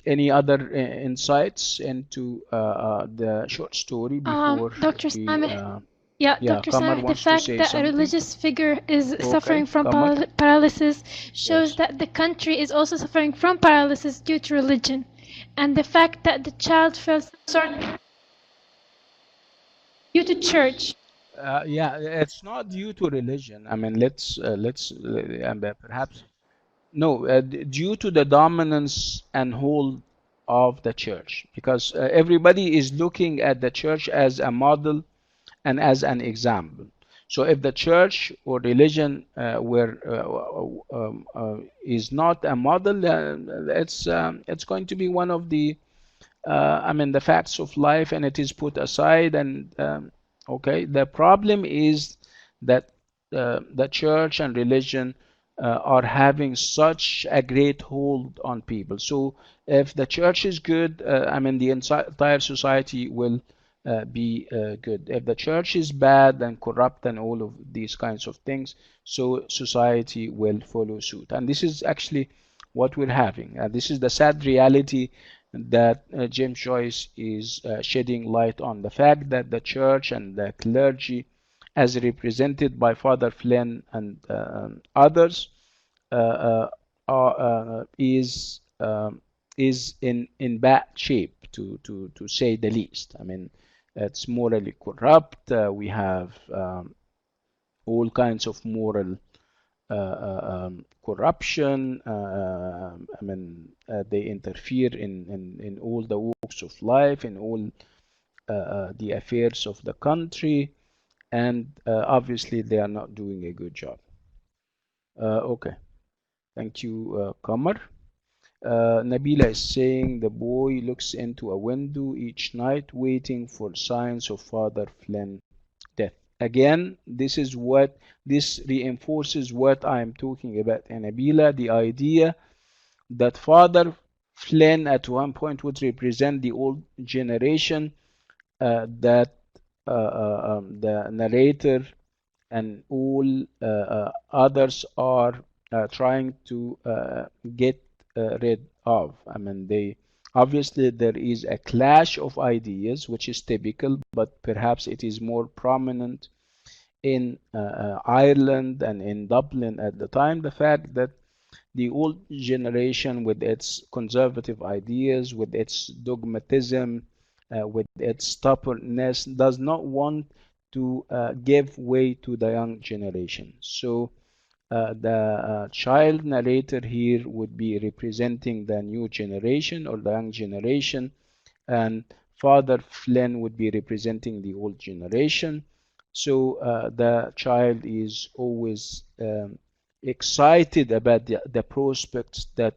Any other insights into the short story before Dr. we? Sameh, yeah, Yeah, Dr. Kamar Sameh, the wants to fact say that a something. religious figure is suffering Okay, from Kamar. paralysis shows Yes. that the country is also suffering from paralysis due to religion. And the fact that the child felt some sort due to church. Yeah, it's not due to religion. I mean, perhaps no, due to the dominance and hold of the church, because everybody is looking at the church as a model and as an example. So if the church or religion is not a model, it's going to be one of the I mean the facts of life, and it is put aside. And okay, the problem is that the church and religion are having such a great hold on people. So if the church is good, I mean the entire society will be good. If the church is bad and corrupt and all of these kinds of things, so society will follow suit. And this is actually what we're having. This is the sad reality that James Joyce is shedding light on. The fact that the church and the clergy, as represented by Father Flynn and others, is in bad shape, to say the least. I mean, it's morally corrupt. We have all kinds of moral corruption. I mean, they interfere in all the walks of life, in all the affairs of the country, and obviously they are not doing a good job. Okay, thank you, Kamar. Nabila is saying the boy looks into a window each night waiting for signs of Father Flynn death. Again, this reinforces what I'm talking about in Nabila, the idea that Father Flynn at one point would represent the old generation, that the narrator and all others are trying to get rid of. I mean, they obviously there is a clash of ideas, which is typical, but perhaps it is more prominent in Ireland and in Dublin at the time. The fact that the old generation, with its conservative ideas, with its dogmatism, with its stubbornness, does not want to give way to the young generation. So the child narrator here would be representing the new generation or the young generation, and Father Flynn would be representing the old generation. So the child is always excited about the prospects that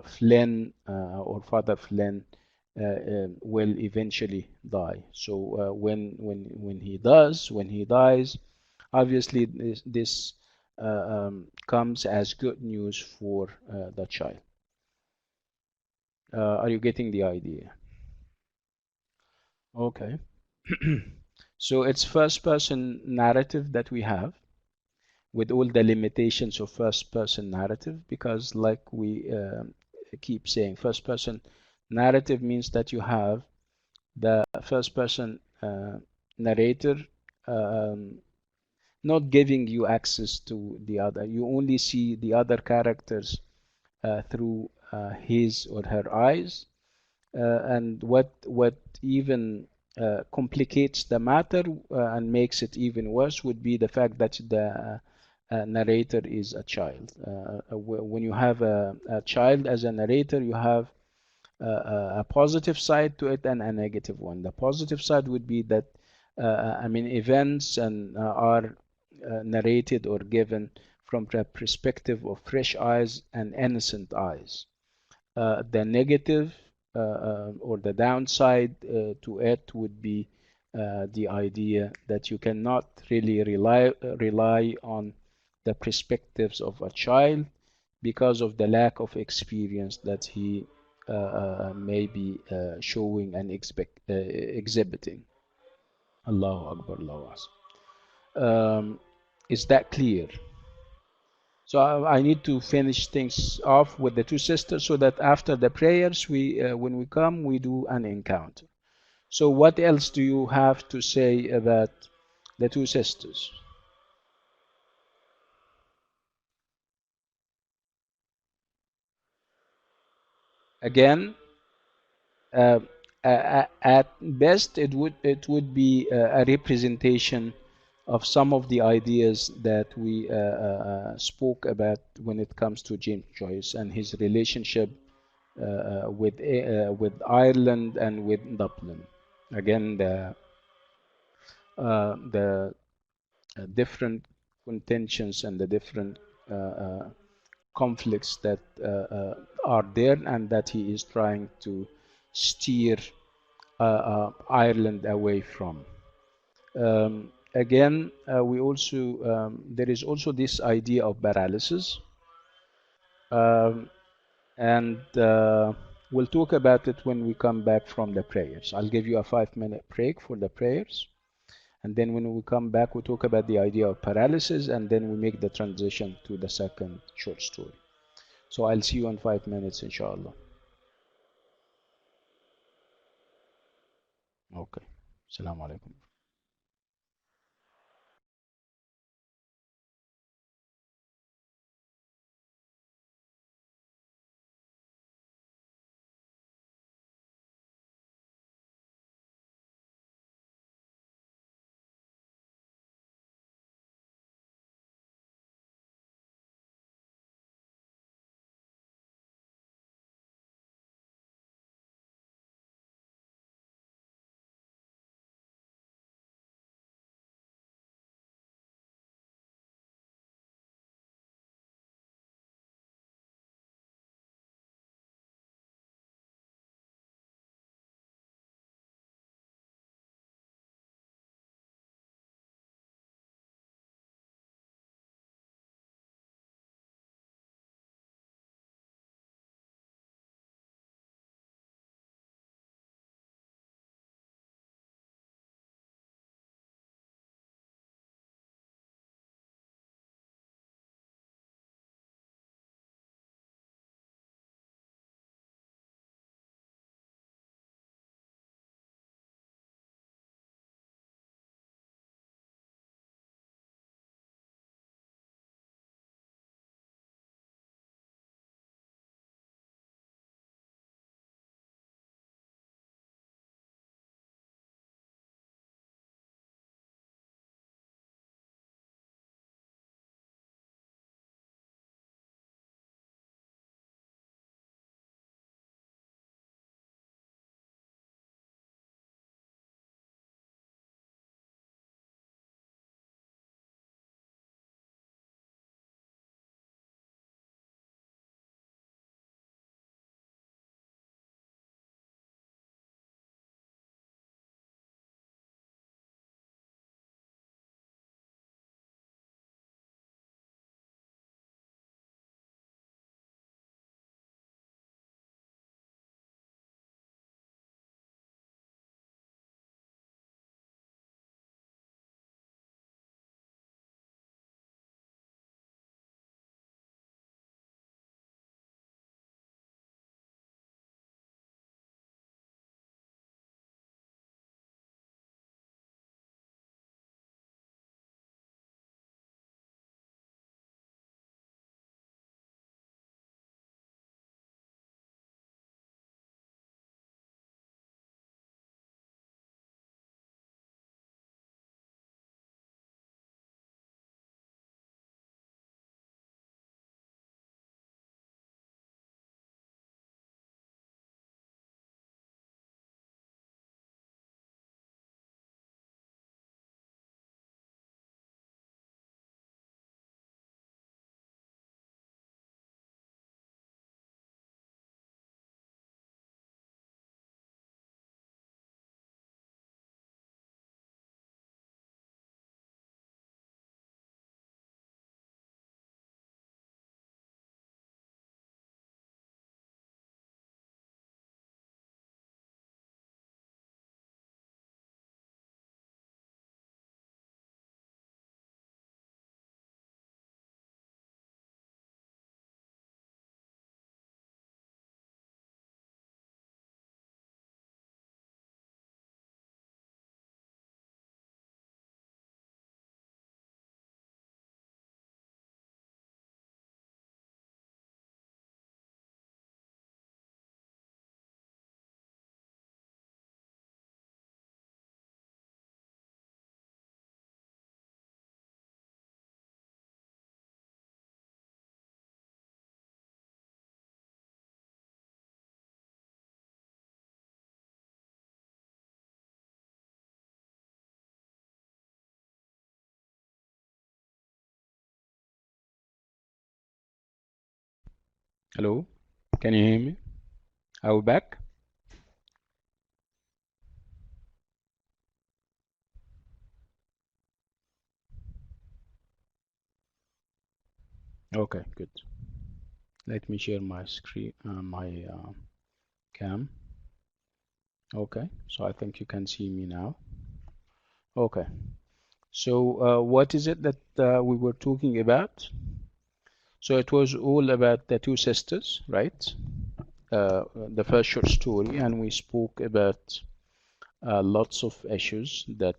Flynn or Father Flynn will eventually die. So when he dies, obviously this comes as good news for the child. Are you getting the idea? Okay. So it's first person narrative that we have, with all the limitations of first person narrative, because like we keep saying, first person narrative means that you have the first person narrator um, not giving you access to the other. You only see the other characters through his or her eyes. And what even complicates the matter and makes it even worse would be the fact that the narrator is a child. When you have a child as a narrator, you have a positive side to it and a negative one. The positive side would be that I mean events and are narrated or given from the perspective of fresh eyes and innocent eyes. The negative or the downside to it would be the idea that you cannot really rely on the perspectives of a child because of the lack of experience that he may be showing and exhibiting. Allahu Akbar, Allahu Akbar. Is that clear? So I need to finish things off with the two sisters so that after the prayers, when we come, we do an encounter. So what else do you have to say about the two sisters? Again, uh, at best, it would be a representation of some of the ideas that we spoke about when it comes to James Joyce and his relationship with Ireland and with Dublin. Again, the different contentions and the different conflicts that are there, and that he is trying to steer Ireland away from. Again, we also there is also this idea of paralysis. Um, and we'll talk about it when we come back from the prayers. I'll give you a 5-minute break for the prayers, and then when we come back, we talk about the idea of paralysis, and then we make the transition to the second short story. So I'll see you in 5 minutes, inshallah. Okay. Assalamu alaikum. Hello, can you hear me? Are we back? Okay, good. Let me share my screen, my cam. Okay, so I think you can see me now. Okay, so what is it that we were talking about? So it was all about the two sisters, right? The first short story, and we spoke about lots of issues that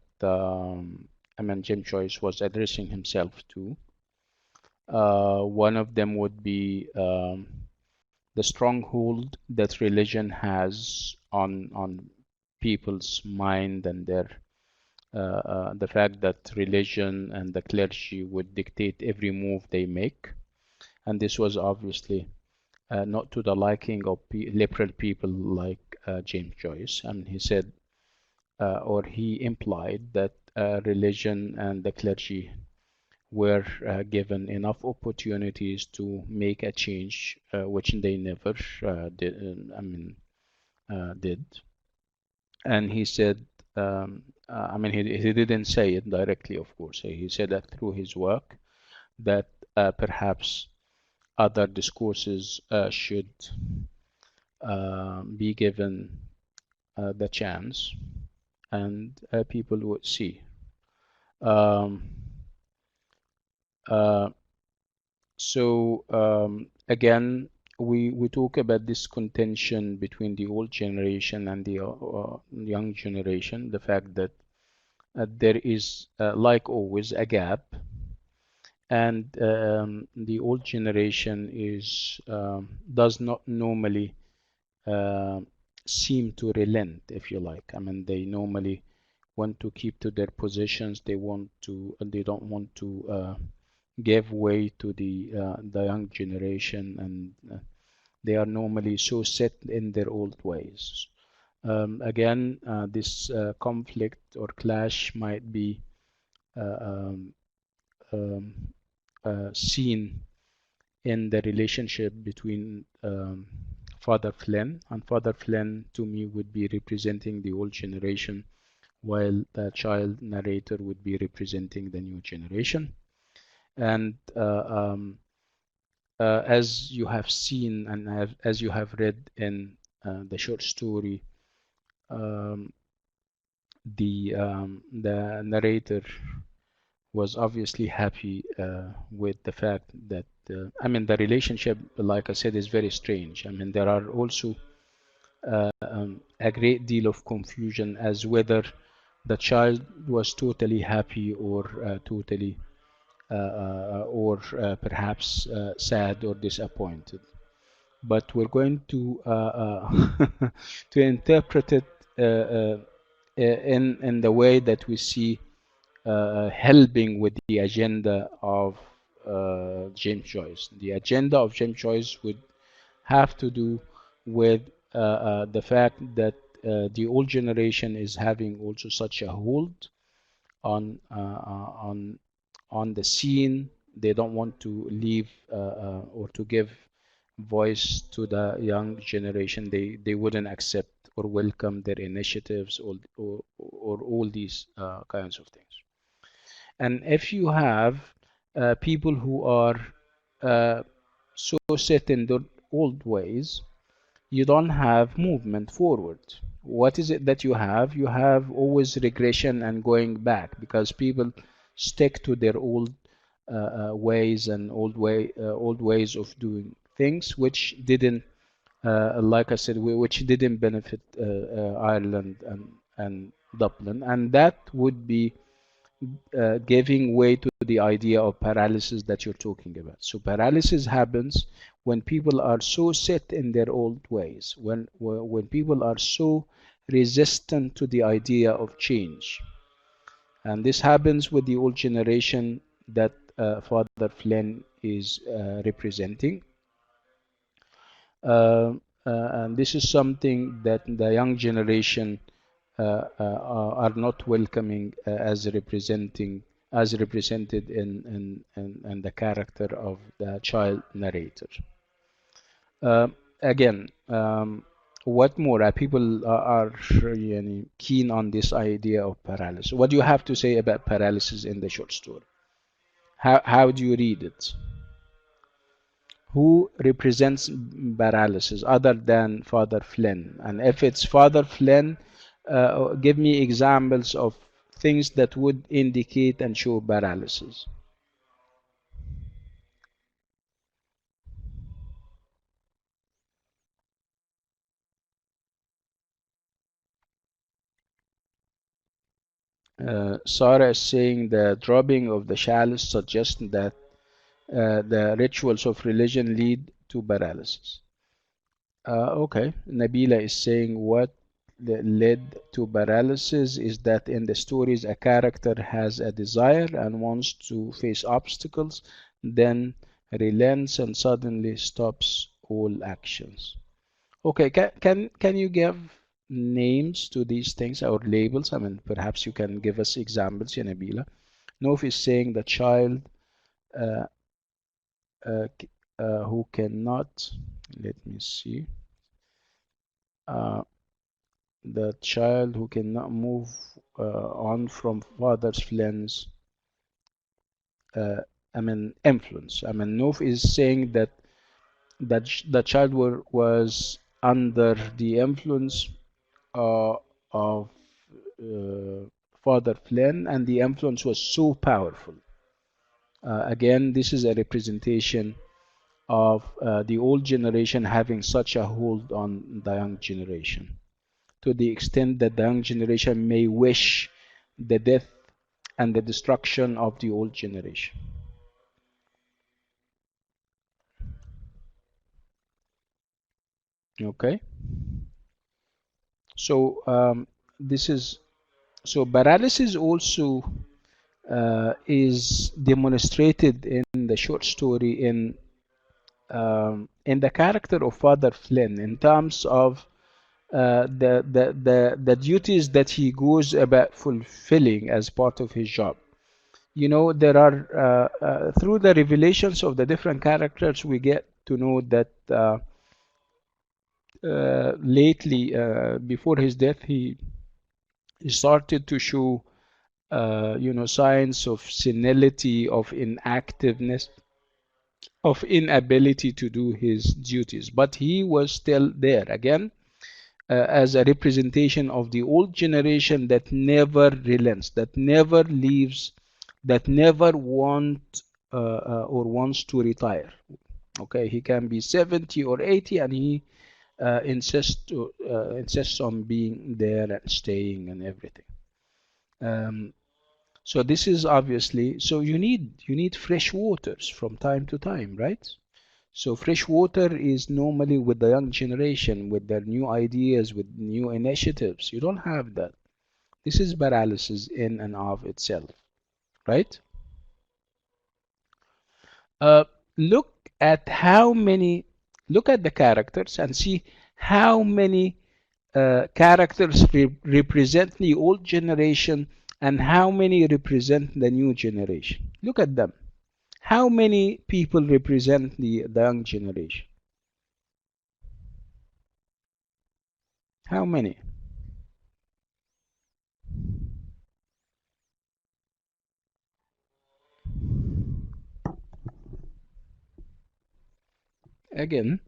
James Joyce was addressing himself to. One of them would be the stronghold that religion has on people's mind and the fact that religion and the clergy would dictate every move they make. And this was obviously not to the liking of liberal people like James Joyce. And he said, or he implied that religion and the clergy were given enough opportunities to make a change, which they never did. And he said, he didn't say it directly, of course. He said that through his work, that perhaps other discourses should be given the chance, and people would see. Um, uh, Again, we talk about this contention between the old generation and the young generation, the fact that there is, like always, a gap, and the old generation does not normally uh, seem to relent, if you like. They normally want to keep to their positions. They don't want to give way to the young generation, and they are normally so set in their old ways. Again, this conflict or clash might be uh, um, um, seen in the relationship between Father Flynn, and Father Flynn to me would be representing the old generation, while the child narrator would be representing the new generation. And as you have seen and as you have read in the short story, um, the narrator was obviously happy with the fact that the relationship, like I said, is very strange. There are also a great deal of confusion as whether the child was totally happy or totally or perhaps sad or disappointed. But we're going to to interpret it in the way that we see helping with the agenda of James Joyce. The agenda of James Joyce would have to do with the fact that the old generation is having also such a hold on on the scene. They don't want to leave or to give voice to the young generation. They wouldn't accept or welcome their initiatives or all these kinds of things. And if you have people who are uh, so set in their old ways, you don't have movement forward. What is it that you have? You have always regression and going back, because people stick to their old ways and old ways of doing things, which didn't, like I said, which didn't benefit Ireland and Dublin, and that would be giving way to the idea of paralysis that you're talking about. So paralysis happens when people are so set in their old ways, when people are so resistant to the idea of change. And this happens with the old generation that Father Flynn is representing. And this is something that the young generation are not welcoming as represented in the character of the child narrator. Again, what more? People are يعني, keen on this idea of paralysis. What do you have to say about paralysis in the short story? How do you read it? Who represents paralysis other than Father Flynn? And if it's Father Flynn, give me examples of things that would indicate and show paralysis. Sarah is saying the dropping of the chalice suggests that the rituals of religion lead to paralysis. Okay, Nabila is saying what led to paralysis is that in the stories a character has a desire and wants to face obstacles, then relents and suddenly stops all actions. Okay, can you give names to these things or labels? I mean, perhaps you can give us examples, Nabila. Nof is saying the child uh, uh, who cannot, let me see, uh, the child who cannot move on from father's lens, I mean, influence. I mean, Nof is saying that the child was under the influence of Father Flynn, and the influence was so powerful. Again, this is a representation of the old generation having such a hold on the young generation, to the extent that the young generation may wish the death and the destruction of the old generation. Okay, so this is so paralysis also is demonstrated in the short story in the character of Father Flynn in terms of the duties that he goes about fulfilling as part of his job. You know, there are through the revelations of the different characters, we get to know that lately, before his death, he started to show, you know, signs of senility, of inactiveness, of inability to do his duties. But he was still there again as a representation of the old generation that never relents, that never leaves, that never or wants to retire. Okay, he can be 70 or 80, and he insists on being there and staying and everything. Um, so this is obviously, so you need fresh waters from time to time, right? So fresh water is normally with the young generation, with their new ideas, with new initiatives. You don't have that. This is paralysis in and of itself, right? Uh, look at how many, look at the characters and see how many characters represent the old generation and how many represent the new generation. Look at them. How many people represent the young generation? How many? Again,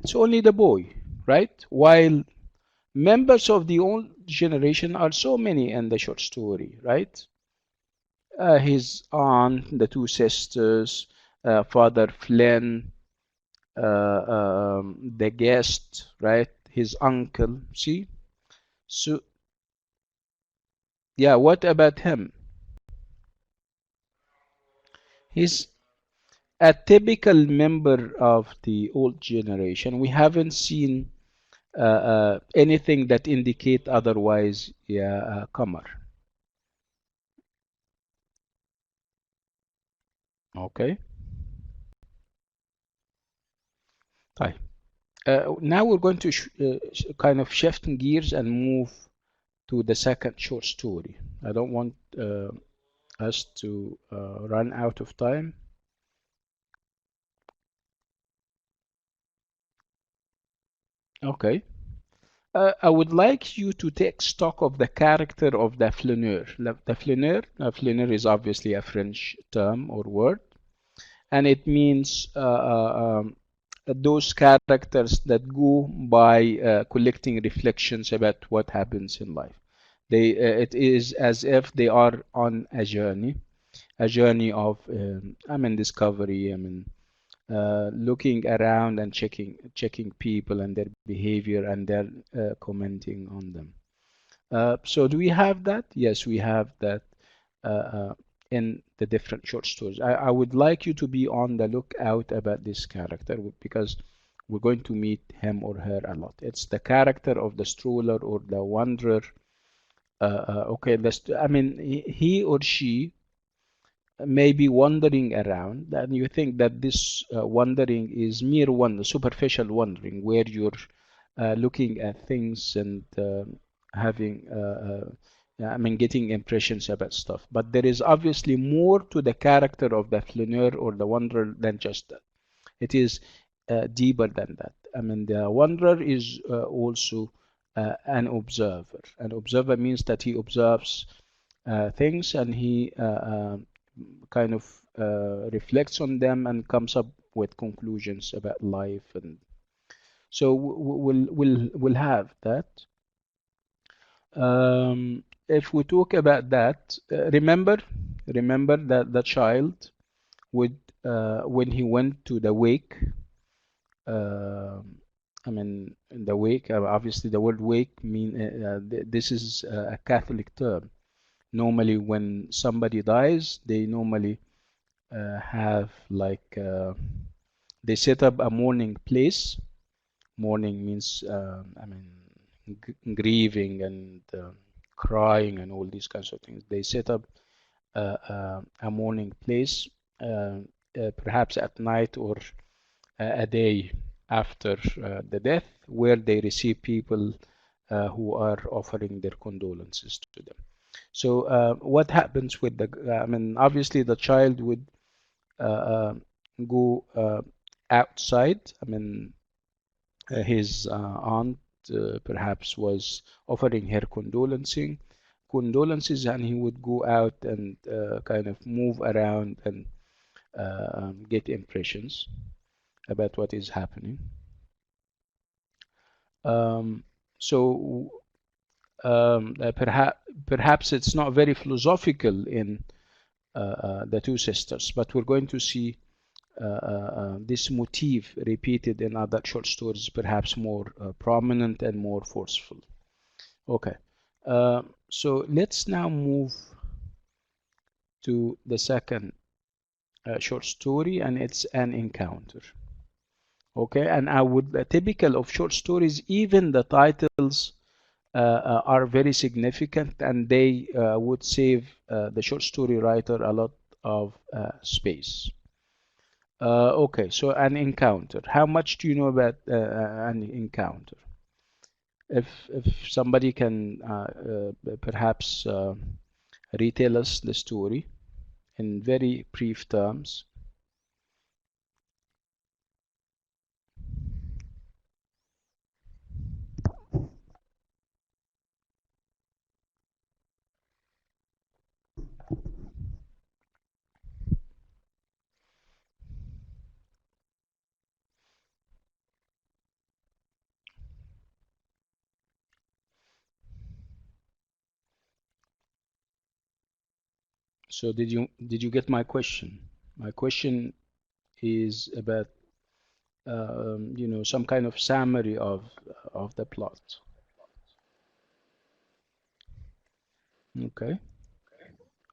it's only the boy, right? While members of the old generation are so many in the short story, right? His aunt, the two sisters, Father Flynn, the guest, right? His uncle. See? So, yeah, what about him? He's a typical member of the old generation. We haven't seen anything that indicate otherwise. Yeah, Qamar. Okay. طيب. Now we're going to kind of shift gears and move to the second short story. I don't want us to run out of time. Okay. I would like you to take stock of the character of the flaneur. Flaneur is obviously a French term or word, and it means those characters that go by collecting reflections about what happens in life. It is as if they are on a journey of, discovery. Looking around and checking people and their behavior and their commenting on them. So do we have that? Yes, we have that uh, uh, in the different short stories. I would like you to be on the lookout about this character because we're going to meet him or her a lot. It's the character of the stroller or the wanderer. Okay, he or she may be wandering around, and you think that this wandering is mere wonder, superficial wandering, where you're looking at things and having, getting impressions about stuff. But there is obviously more to the character of the flaneur or the wanderer than just that. It is deeper than that. The wanderer is also an observer. An observer means that he observes things and he kind of reflects on them and comes up with conclusions about life. And so we'll have that. If we talk about that, remember that the child would when he went to the wake. In the wake, obviously the word wake this is a Catholic term. Normally, when somebody dies, they normally have like they set up a mourning place. Mourning means grieving and crying and all these kinds of things. They set up a mourning place, perhaps at night or a day after the death, where they receive people who are offering their condolences to them. So what happens with obviously the child would go outside. His aunt perhaps was offering her condolences, and he would go out and kind of move around and get impressions about what is happening. So perhaps it's not very philosophical in the two sisters, but we're going to see this motif repeated in other short stories, perhaps more prominent and more forceful. Okay, so let's now move to the second short story, and it's an encounter. Okay, and typical of short stories, even the titles are very significant, and they would save the short story writer a lot of space. Okay, so an encounter. How much do you know about an encounter? If somebody can perhaps retell us the story in very brief terms. So did you get my question? My question is about some kind of summary of the plot. Okay.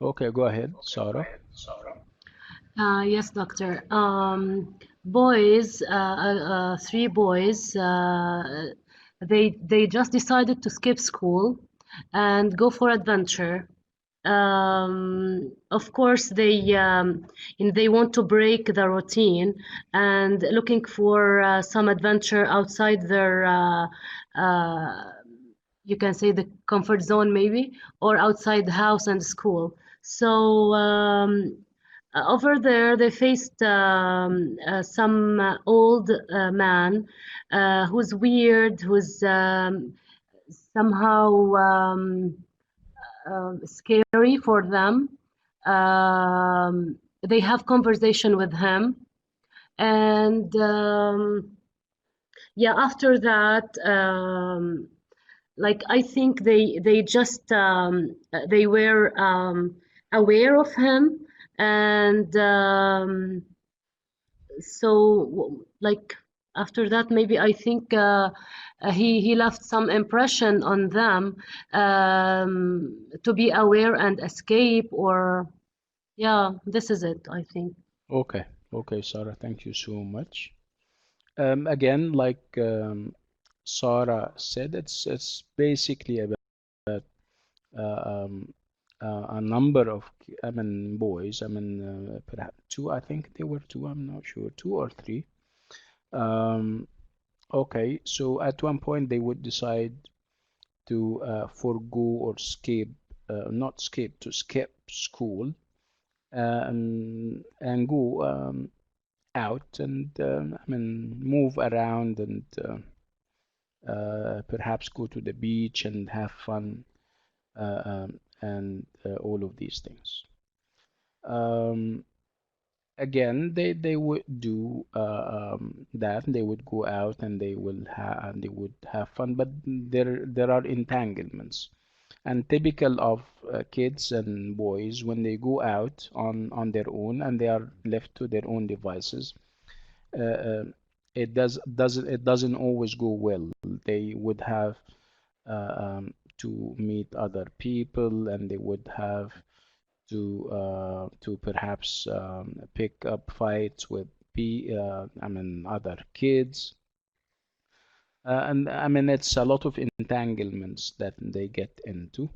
Okay, go ahead, Sarah. Yes, doctor. Boys, three boys, they just decided to skip school and go for adventure. Of course, they want to break the routine and looking for some adventure outside their you can say the comfort zone maybe, or outside the house and school. So over there, they faced some old man who's weird, who's somehow scary for them. They have conversation with him, and yeah, after that, like I think they just they were aware of him, and so like after that, maybe I think he left some impression on them to be aware and escape, or yeah, this is it, I think. Okay, okay, Sarah, thank you so much. Again, like Sarah said, it's basically about a number of, I mean, boys. I mean, perhaps two. I think they were two. I'm not sure, two or three. Um, okay, so at one point they would decide to forego or escape, not escape, to skip school and go out and I mean move around and perhaps go to the beach and have fun and all of these things. Um, Again, they would do that. They would go out and they would have fun, but there are entanglements. And typical of kids and boys when they go out on their own and they are left to their own devices, uh, uh, it doesn't always go well. They would have to meet other people, and they would have to perhaps pick up fights with I mean other kids. And I mean it's a lot of entanglements that they get into.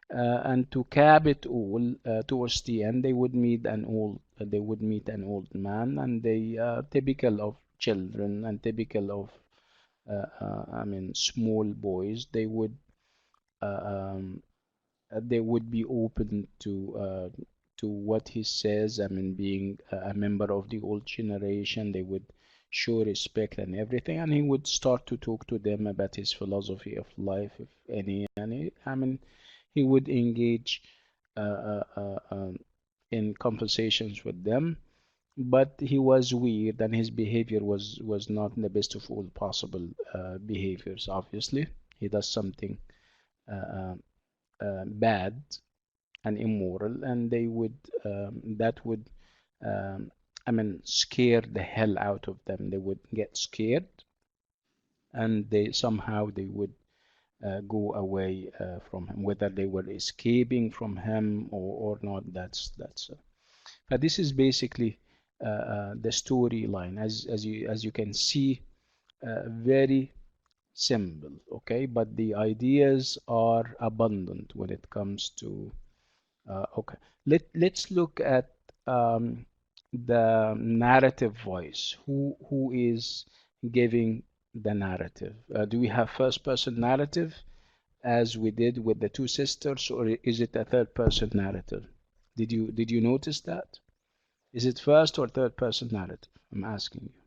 And to cap it all, towards the end, they would meet an old man, and they typical of children and typical of I mean small boys. Um, they would be open to what he says. I mean, being a member of the old generation, they would show respect and everything, and he would start to talk to them about his philosophy of life, if any. I mean, he would engage in conversations with them, but he was weird, and his behavior was not the best of all possible behaviors. Obviously, he does something uh, bad and immoral, and they would that would um, I mean scare the hell out of them. They would get scared, and they would go away from him, whether they were escaping from him or not. But this is basically the storyline, as you can see, very simple. Okay, but the ideas are abundant when it comes to okay. Let's look at the narrative voice. Who is giving the narrative? Do we have first person narrative as we did with the two sisters, or is it a third person narrative? Did you notice that? Is it first or third person narrative? I'm asking you.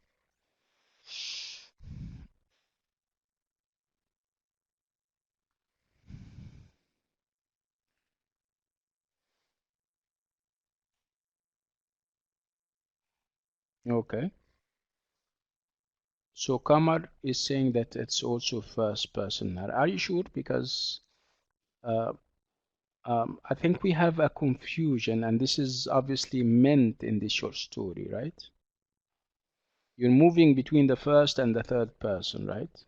Okay. So Kamar is saying that it's also first person narrative. Are you sure? Because uh, I think we have a confusion, and this is obviously meant in the short story, right? You're moving between the first and the third person, right?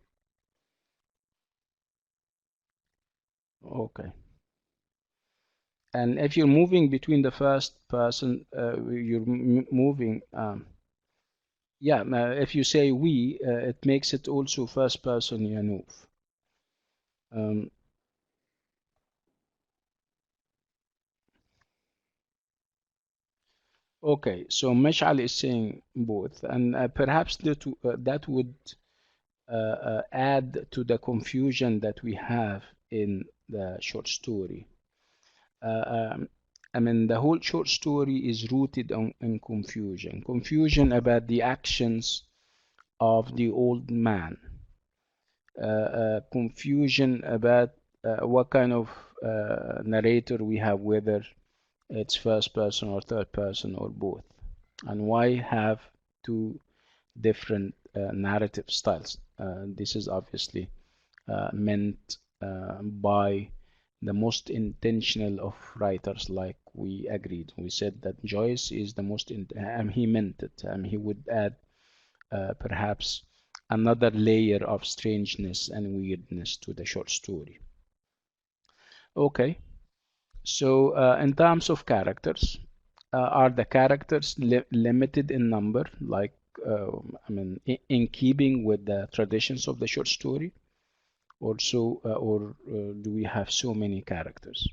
Okay. And if you're moving between the first person, you're moving, yeah, if you say we, it makes it also first person Yanuf. Um, okay, so Mash'al is saying both, and perhaps that would add to the confusion that we have in the short story. Uh, um, I mean, the whole short story is rooted in confusion. Confusion about the actions of the old man. Confusion about what kind of narrator we have, whether it's first person or third person or both, and why have two different narrative styles. This is obviously meant by the most intentional of writers, like we agreed. We said that Joyce is the most, he meant it. He would add perhaps another layer of strangeness and weirdness to the short story. Okay, so in terms of characters, are the characters limited in number, like I mean, in keeping with the traditions of the short story? Also, or do we have so many characters?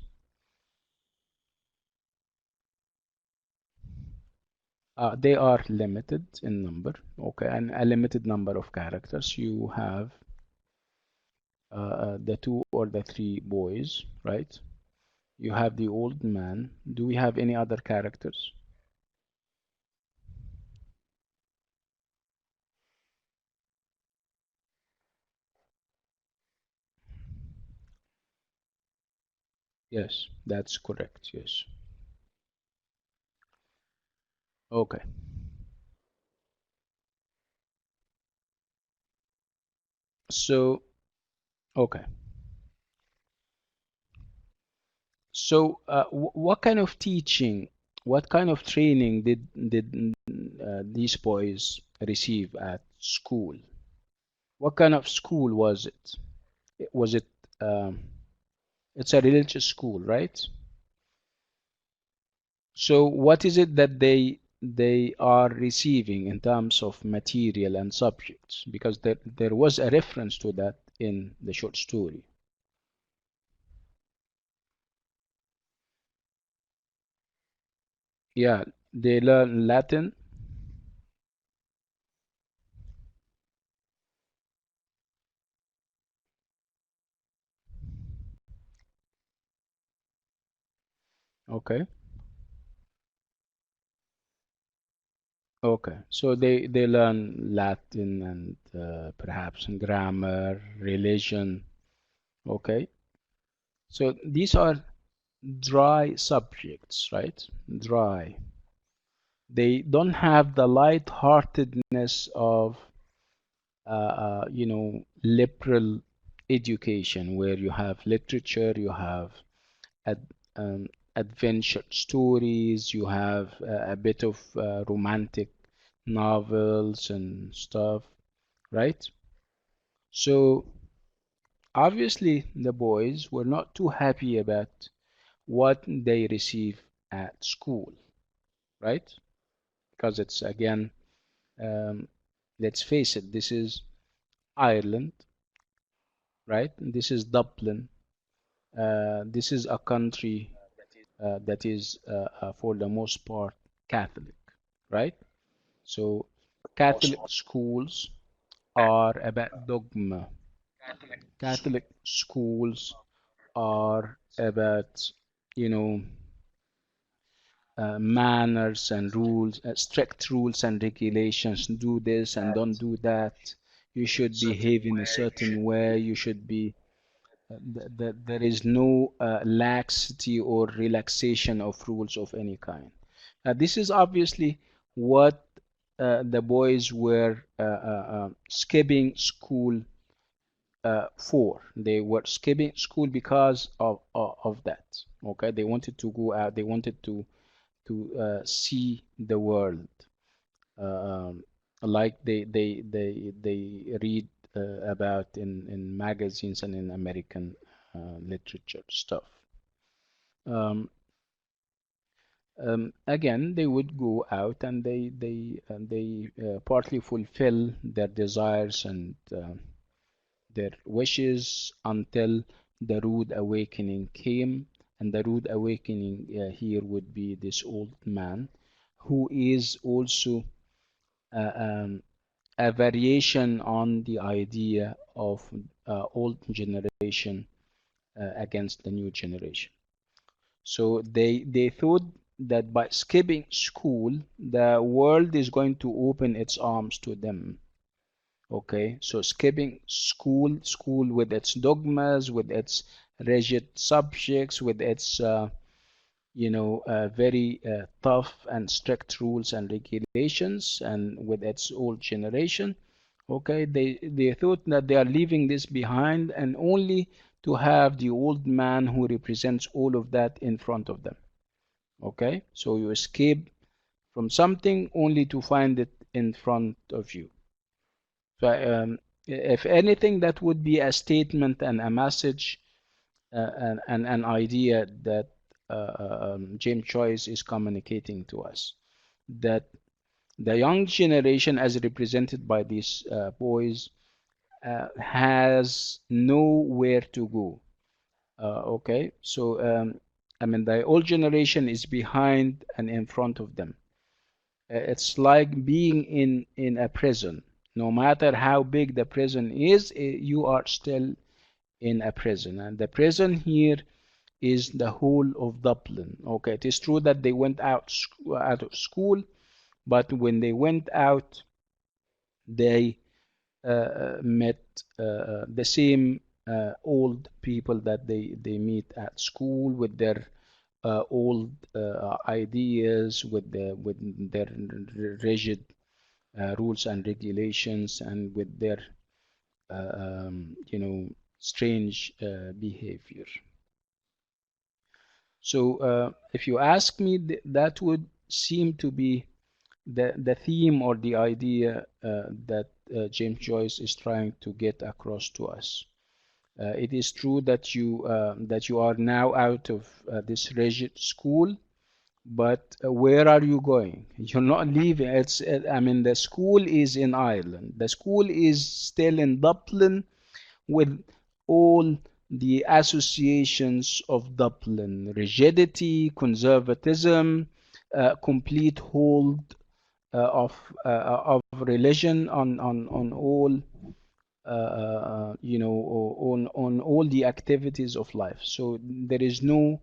They are limited in number, okay, and a limited number of characters. You have the two or the three boys, right? You have the old man. Do we have any other characters? Yes, that's correct. Yes. Okay. So, okay. So, what kind of teaching, what kind of training did these boys receive at school? What kind of school was it? Was it it's a religious school, right? So what is it that they are receiving in terms of material and subjects? Because there was a reference to that in the short story. Yeah, they learn Latin. Okay. Okay. So they learn Latin and perhaps grammar, religion. Okay. So these are dry subjects, right? Dry. They don't have the light-heartedness of liberal education, where you have literature, you have ad, adventure stories, you have a bit of romantic novels and stuff, right? So obviously the boys were not too happy about what they receive at school, right? Because it's again, um, let's face it, this is Ireland, right? This is Dublin. This is a country that is, for the most part, Catholic, right? So Catholic schools are about dogma. Catholic schools are about, you know, manners and rules, strict rules and regulations. Do this and don't do that. You should behave in a certain way. You should be there is no laxity or relaxation of rules of any kind. This is obviously what the boys were skipping school for. They were skipping school because of that. Okay, they wanted to go out. They wanted to see the world. Um, like they read about in magazines and in American literature stuff. Um, again, they would go out and they partly fulfill their desires and their wishes until the rude awakening came. And the rude awakening here would be this old man, who is also uh, um, a variation on the idea of old generation against the new generation. So they thought that by skipping school, the world is going to open its arms to them. Okay, so skipping school with its dogmas, with its rigid subjects, with its very tough and strict rules and regulations, and with its old generation. Okay, they thought that they are leaving this behind, and only to have the old man who represents all of that in front of them. Okay, so you escape from something only to find it in front of you. So, if anything, that would be a statement and a message, and an idea that James Joyce is communicating to us, that the young generation, as represented by these boys, has nowhere to go. Okay, so I mean, the old generation is behind and in front of them. It's like being in a prison. No matter how big the prison is, you are still in a prison, and the prison here is the whole of Dublin. Okay, it is true that they went out of school, but when they went out, they met the same old people that they meet at school, with their old ideas, with their rigid rules and regulations, and with their strange behavior. So if you ask me, that would seem to be the theme or the idea that James Joyce is trying to get across to us. It is true that you are now out of this rigid school, but where are you going? You're not leaving. I mean, the school is in Ireland. The school is still in Dublin, with all the associations of Dublin: rigidity, conservatism, complete hold of religion on all on all the activities of life. So there is no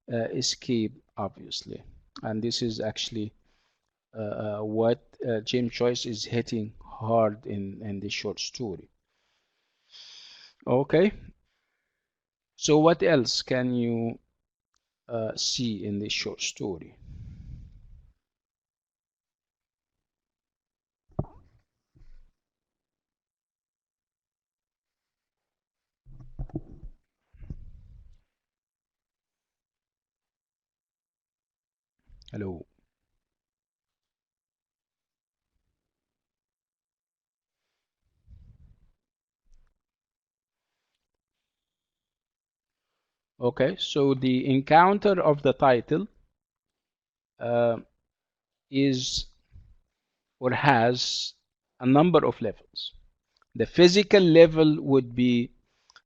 escape, obviously, and this is actually what James Joyce is hitting hard in this short story. Okay, so what else can you see in this short story? Hello. Okay, so the encounter of the title uh, is or has a number of levels. The physical level would be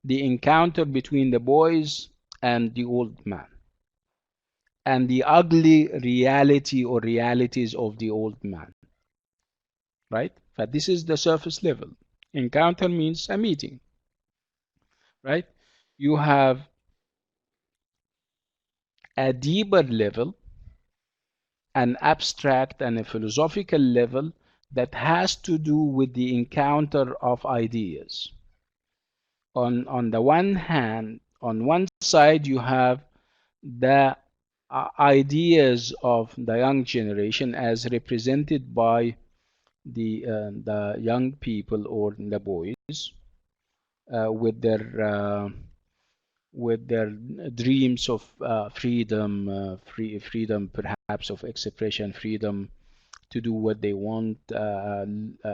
the encounter between the boys and the old man, and the ugly reality or realities of the old man, right? But this is the surface level. Encounter means a meeting, right? You have a deeper level, an abstract and a philosophical level, that has to do with the encounter of ideas. On the one hand, on one side, you have the ideas of the young generation as represented by the young people or the boys, uh, with their uh, with their dreams of freedom, freedom perhaps of expression, freedom to do what they want,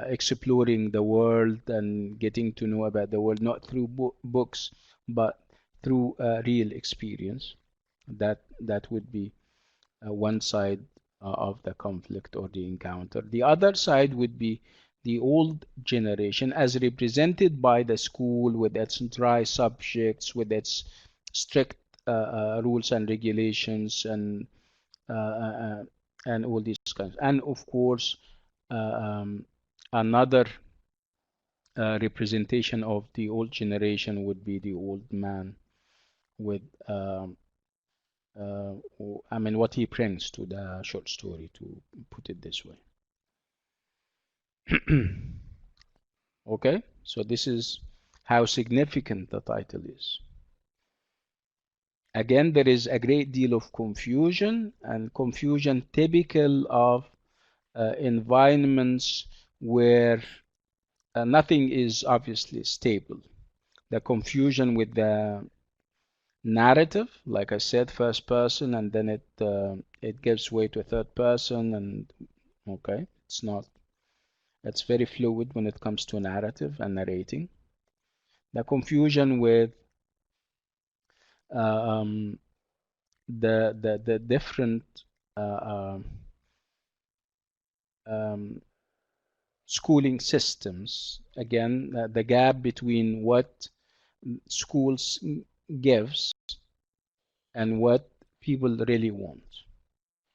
exploring the world and getting to know about the world, not through books, but through real experience. That would be one side of the conflict or the encounter. The other side would be the old generation, as represented by the school, with its dry subjects, with its strict rules and regulations, uh, uh, and all these kinds. And of course, another representation of the old generation would be the old man, with I mean, what he brings to the short story, to put it this way. Okay, so this is how significant the title is. Again, there is a great deal of confusion, and confusion typical of environments where nothing is obviously stable. The confusion with the narrative, like I said, first person, and then it gives way to a third person, and okay, it's very fluid when it comes to narrative and narrating. The confusion with um, the different uh, um, schooling systems. Again, the gap between what schools gives and what people really want,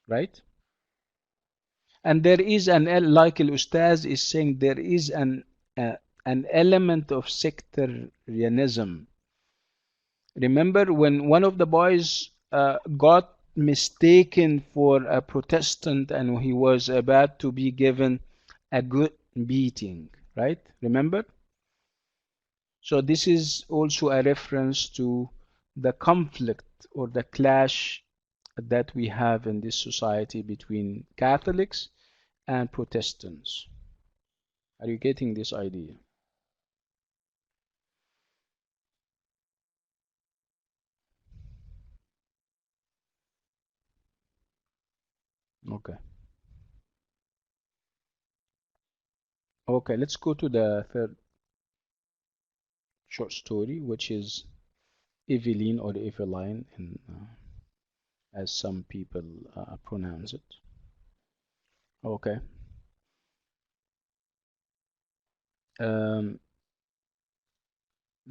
right? And there is like Al-Ustaz is saying, there is an element of sectarianism. Remember when one of the boys got mistaken for a Protestant and he was about to be given a good beating, right? Remember? So this is also a reference to the conflict or the clash that we have in this society between Catholics and Protestants. Are you getting this idea? Okay. Okay, let's go to the third short story, which is Eveline or Eveline, as some people pronounce it. Okay. Um,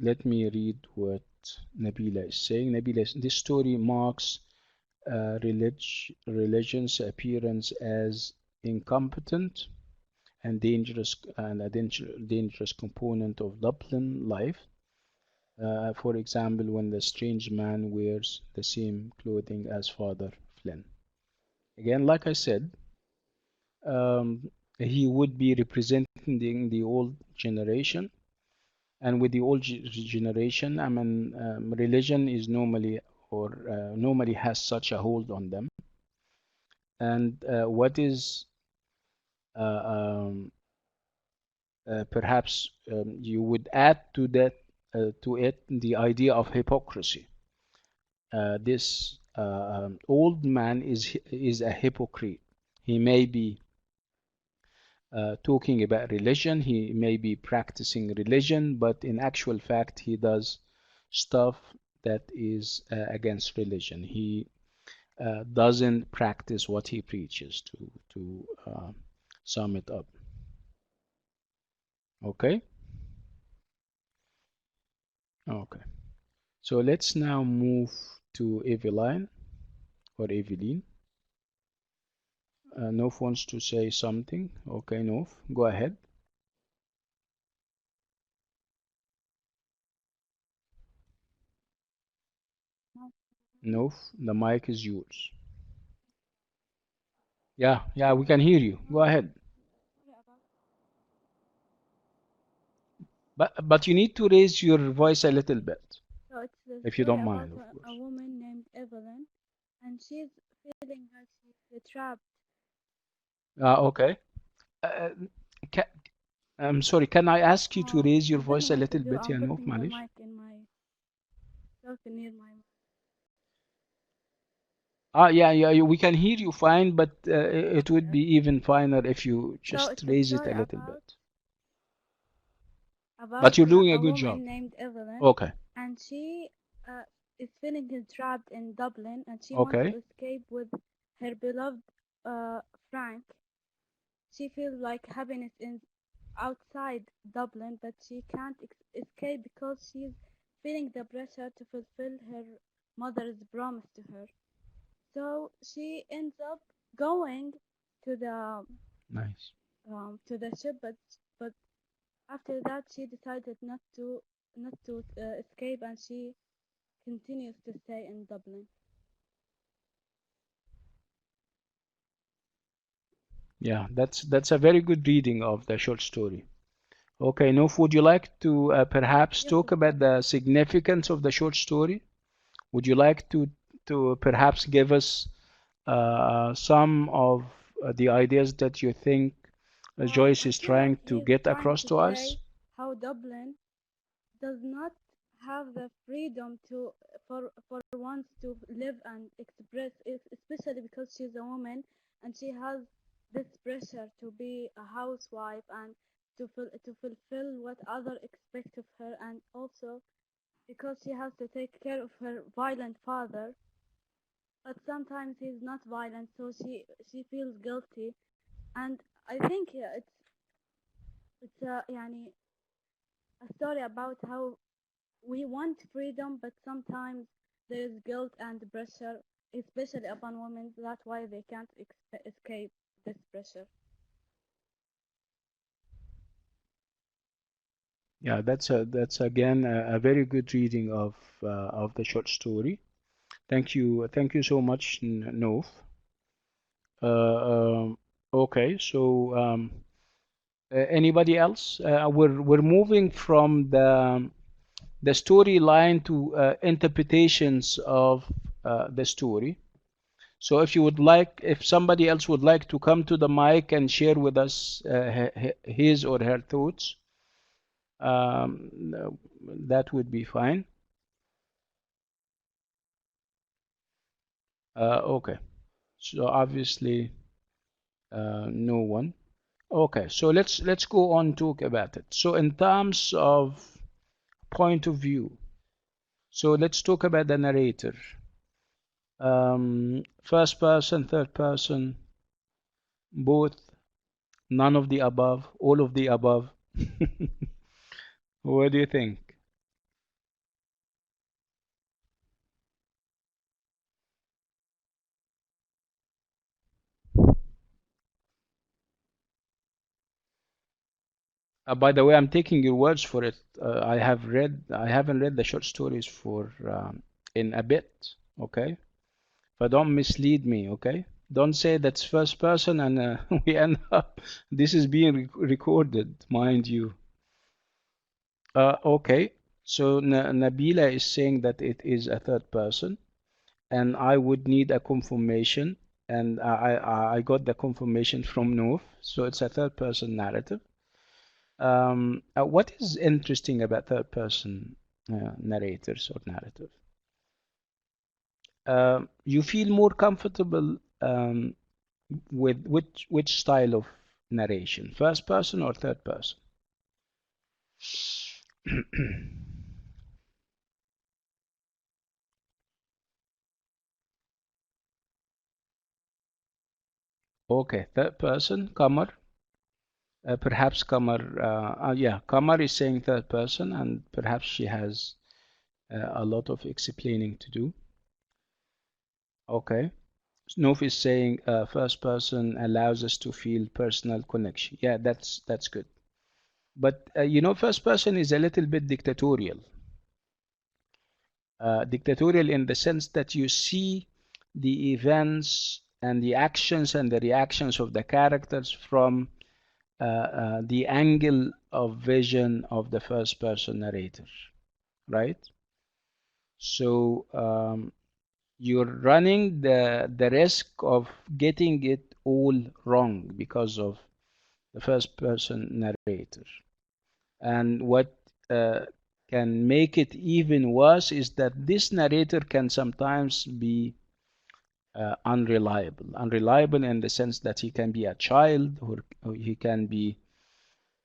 Let me read what Nabila is saying. Nabila, this story marks religion's appearance as incompetent and dangerous, and a dangerous component of Dublin life. For example, when the strange man wears the same clothing as Father Flynn. Again, like I said, he would be representing the old generation, and with the old generation, I mean, religion is normally normally has such a hold on them. And what is um, perhaps you would add to that to it the idea of hypocrisy. This old man is a hypocrite. He may be talking about religion, he may be practicing religion, but in actual fact, he does stuff that is against religion. He doesn't practice what he preaches, to sum it up. Okay? Okay. So let's now move to Eveline or Eveline. Nof wants to say something. Okay, Nof, go ahead. Nof, the mic is yours. Yeah, we can hear you. Go ahead. But you need to raise your voice a little bit, So it's the if you story don't about mind, of a course. woman named Evelyn, and she's feeling like she's trapped. Okay. Uh, ca I'm sorry, can I ask you to raise I your don't voice know a what to little do. bit, I'm yeah, Nof, putting the معلش? mic in my talking near my mic. Yeah, we can hear you fine, but it would Okay. be even finer if you So just it's a raise it story a little bit. about But you're doing a a good job. woman named Evelyn, Okay, and she is feeling trapped in Dublin, and she wants okay, to escape with her beloved Frank. She feels like happiness is outside Dublin, but she can't escape because she's feeling the pressure to fulfill her mother's promise to her. So she ends up going to nice. the ship, but after that she decided not to escape, and she continues to stay in Dublin. Yeah, that's a very good reading of the short story. Okay, Noof, would you like to perhaps Yes, talk of about course. the significance of the short story? Would you like to perhaps give us some of the ideas that you think Joyce I is feel like trying to he's get trying across to to us? say how Dublin does not have the freedom to for once to live and express, especially because she's a woman and she has this pressure to be a housewife and to fulfill what others expect of her, and also because she has to take care of her violent father, but sometimes he's not violent, so she feels guilty. And I think, yeah, it's يعني a story about how we want freedom, but sometimes there is guilt and pressure, especially upon women. That's why they can't escape this pressure. Yeah, that's again a very good reading of the short story. Thank you so much, Noof. Um, okay, so anybody else? We're moving from the storyline to interpretations of the story. So if somebody else would like to come to the mic and share with us his or her thoughts, that would be fine. Okay, so obviously no one. Okay, so let's go on talk about it. So in terms of point of view, so let's talk about the narrator. First person, third person, both, none of the above, all of the above. What do you think? By the way, I'm taking your words for it. I haven't read the short stories for in a bit, okay? But don't mislead me, okay? Don't say that's first person and we end up, this is being recorded, mind you. Okay, so Nabila is saying that it is a third person, and I would need a confirmation, and I got the confirmation from Noor, so it's a third person narrative. What is interesting about third person narrators or narrative? You feel more comfortable with which style of narration, first person or third person? Okay, third person, Kamar. Perhaps Kamar is saying third person, and perhaps she has a lot of explaining to do. Okay. Snoof is saying first person allows us to feel personal connection. Yeah, that's good. But first person is a little bit dictatorial. Dictatorial in the sense that you see the events and the actions and the reactions of the characters from the angle of vision of the first person narrator, right? So you're running the risk of getting it all wrong because of the first person narrator. And what uh, can make it even worse is that this narrator can sometimes be unreliable. Unreliable in the sense that he can be a child, or he can be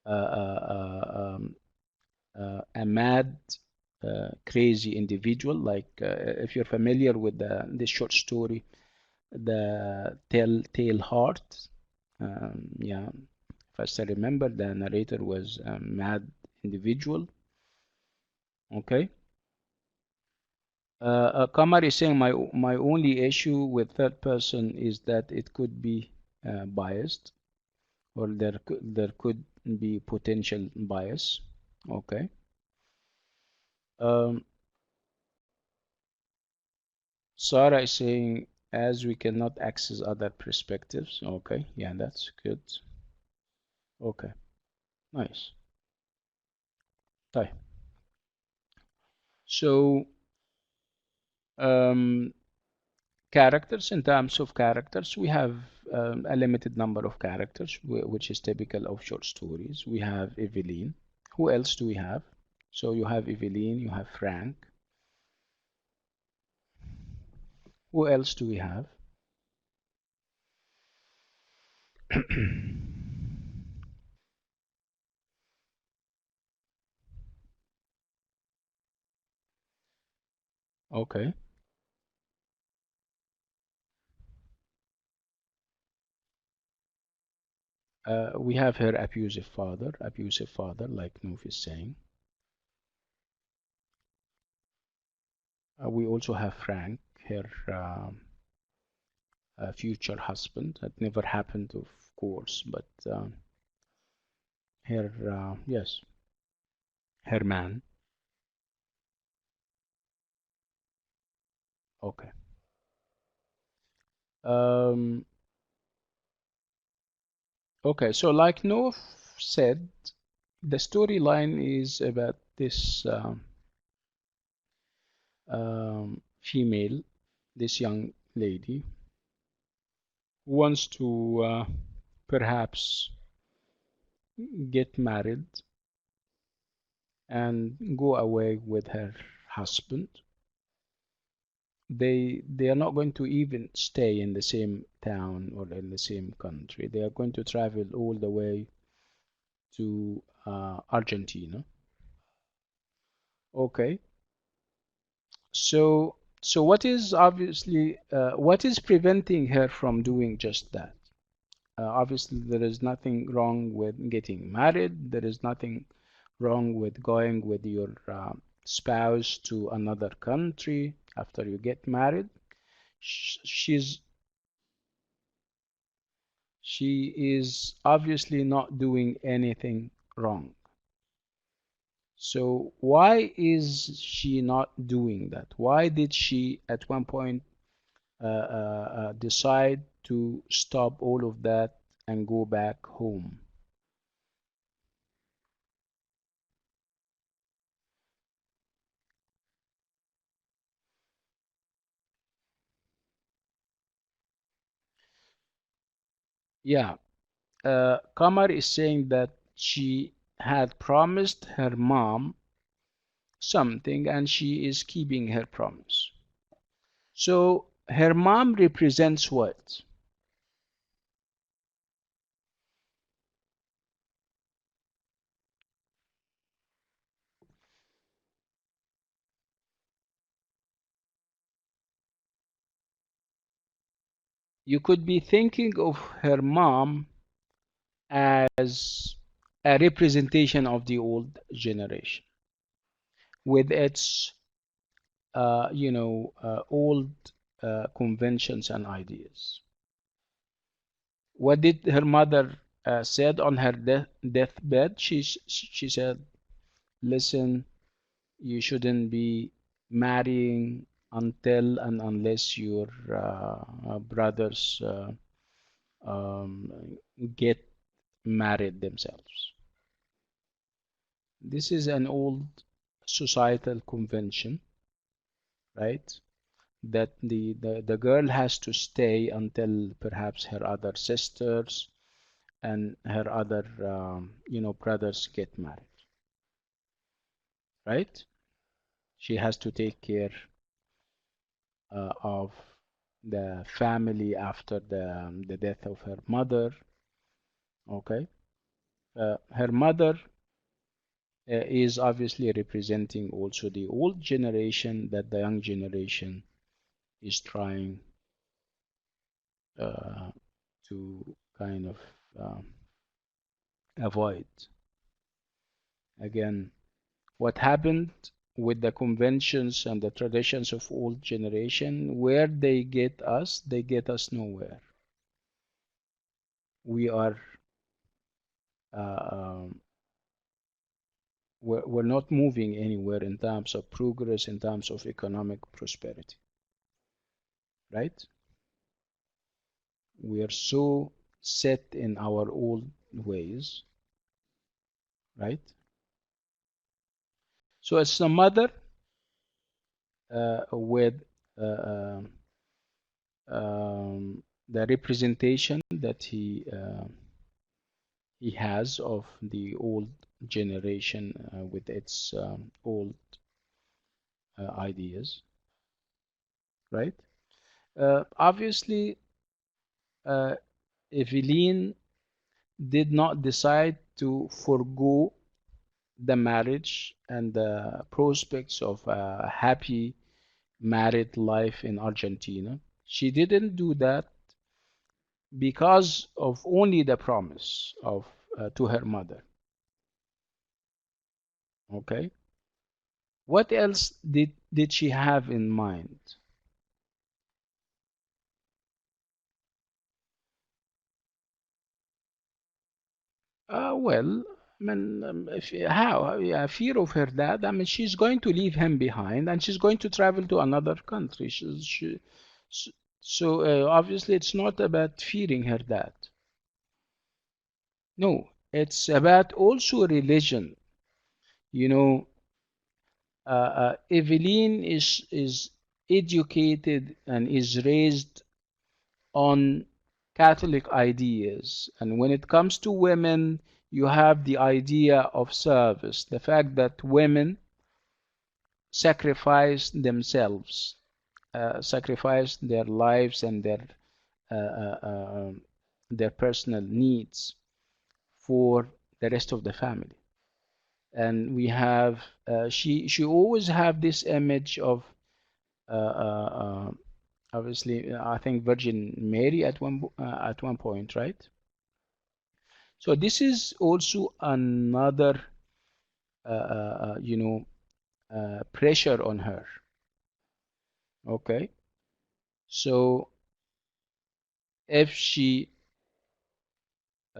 uh, uh, uh, um, a mad, crazy individual. Like if you're familiar with this short story, The Telltale Heart, yeah, if I still remember, the narrator was a mad individual. Okay. Kamar is saying my only issue with third person is that it could be biased, or there could be potential bias. Okay. Um, Sarah is saying as we cannot access other perspectives. Okay, yeah, that's good. Okay, nice. طيب. So characters, in terms of characters, we have a limited number of characters, which is typical of short stories. We have Eveline. Who else do we have? So you have Eveline, you have Frank. Who else do we have? Okay. We have her abusive father, like Noof is saying. We also have Frank, her future husband. That never happened, of course, but yes, her man. Okay. Um, okay, so like Noof said, the storyline is about this female, this young lady, who wants to perhaps get married and go away with her husband. They are not going to even stay in the same town or in the same country. They are going to travel all the way to Argentina. Okay, so what is obviously what is preventing her from doing just that? Obviously, there is nothing wrong with getting married. There is nothing wrong with going with your spouse to another country after you get married. She's she is obviously not doing anything wrong. So why is she not doing that? Why did she at one point decide to stop all of that and go back home? Yeah, Kamar is saying that she had promised her mom something and she is keeping her promise. So her mom represents what? You could be thinking of her mom as a representation of the old generation with its old conventions and ideas. What did her mother said on her deathbed? She said, "Listen, you shouldn't be marrying until and unless your brothers get married themselves." This is an old societal convention, right? That the girl has to stay until perhaps her other sisters and her other brothers get married, right? She has to take care of the family after the death of her mother. Okay, her mother is obviously representing also the old generation that the young generation is trying uh, to kind of avoid. Again, what happened with the conventions and the traditions of old generation, where they get us nowhere. We are uh, um, we're not moving anywhere in terms of progress, in terms of economic prosperity, right? We are so set in our old ways, right? So as a mother with uh, the representation that he has of the old generation with its old ideas, right? Obviously, uh, Eveline did not decide to forego the marriage and the prospects of a happy married life in Argentina. She didn't do that because of only the promise of to her mother. Okay, what else did she have in mind? Well, I mean, if, how? Yeah, fear of her dad. I mean, she's going to leave him behind, and she's going to travel to another country. So, obviously, it's not about fearing her dad. No, it's about also religion. You know, Eveline is educated and is raised on Catholic ideas. And when it comes to women, you have the idea of service, the fact that women sacrifice themselves, sacrifice their lives and uh, uh, uh, their personal needs for the rest of the family. And we have she always have this image of uh, uh, uh, obviously I think Virgin Mary at one point, right? So this is also another, you know, pressure on her. Okay, so if she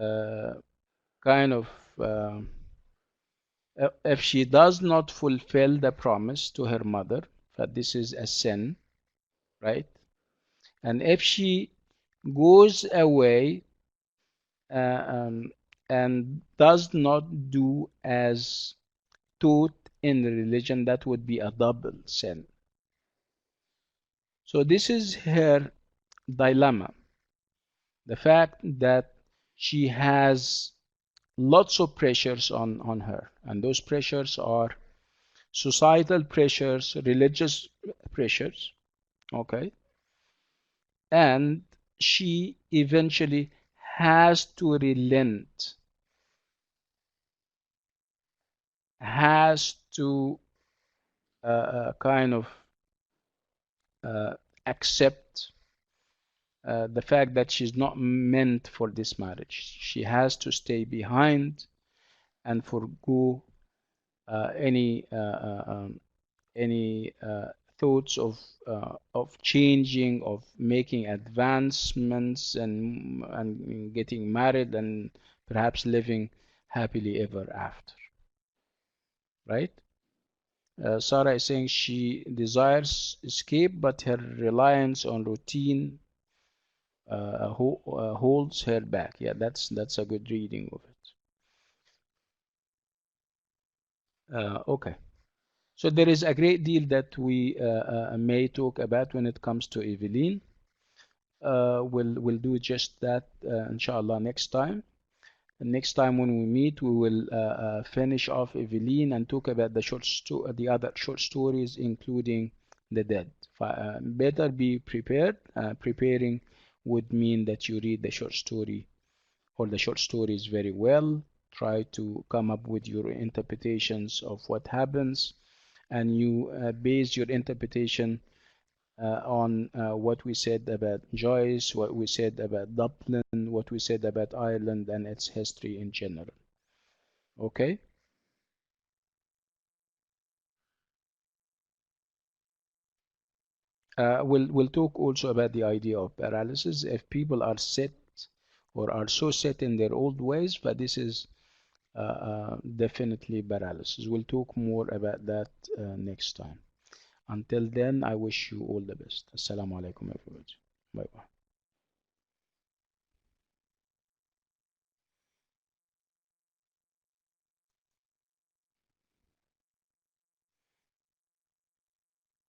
uh, kind of if she does not fulfill the promise to her mother, that this is a sin, right? And if she goes away uh, um, and does not do as taught in the religion, that would be a double sin. So this is her dilemma. The fact that she has lots of pressures on her, and those pressures are societal pressures, religious pressures, okay? And she eventually has to relent, has to kind of uh, accept the fact that she's not meant for this marriage. She has to stay behind and forgo any thoughts of changing, of making advancements, and getting married and perhaps living happily ever after. Right? Sarah is saying she desires escape, but her reliance on routine holds her back. Yeah, that's a good reading of it. Okay. So there is a great deal that we may talk about when it comes to Eveline. We'll do just that, inshallah, next time. And next time when we meet, we will finish off Eveline and talk about the other short stories, including the dead. Better be prepared. Preparing would mean that you read the short story or the short stories very well. Try to come up with your interpretations of what happens, and you base your interpretation on what we said about Joyce, what we said about Dublin, what we said about Ireland and its history in general. Okay? We'll talk also about the idea of paralysis. If people are set or are so set in their old ways, but this is definitely paralysis. We'll talk more about that next time. Until then, I wish you all the best. Assalamu alaikum, everybody. Bye bye.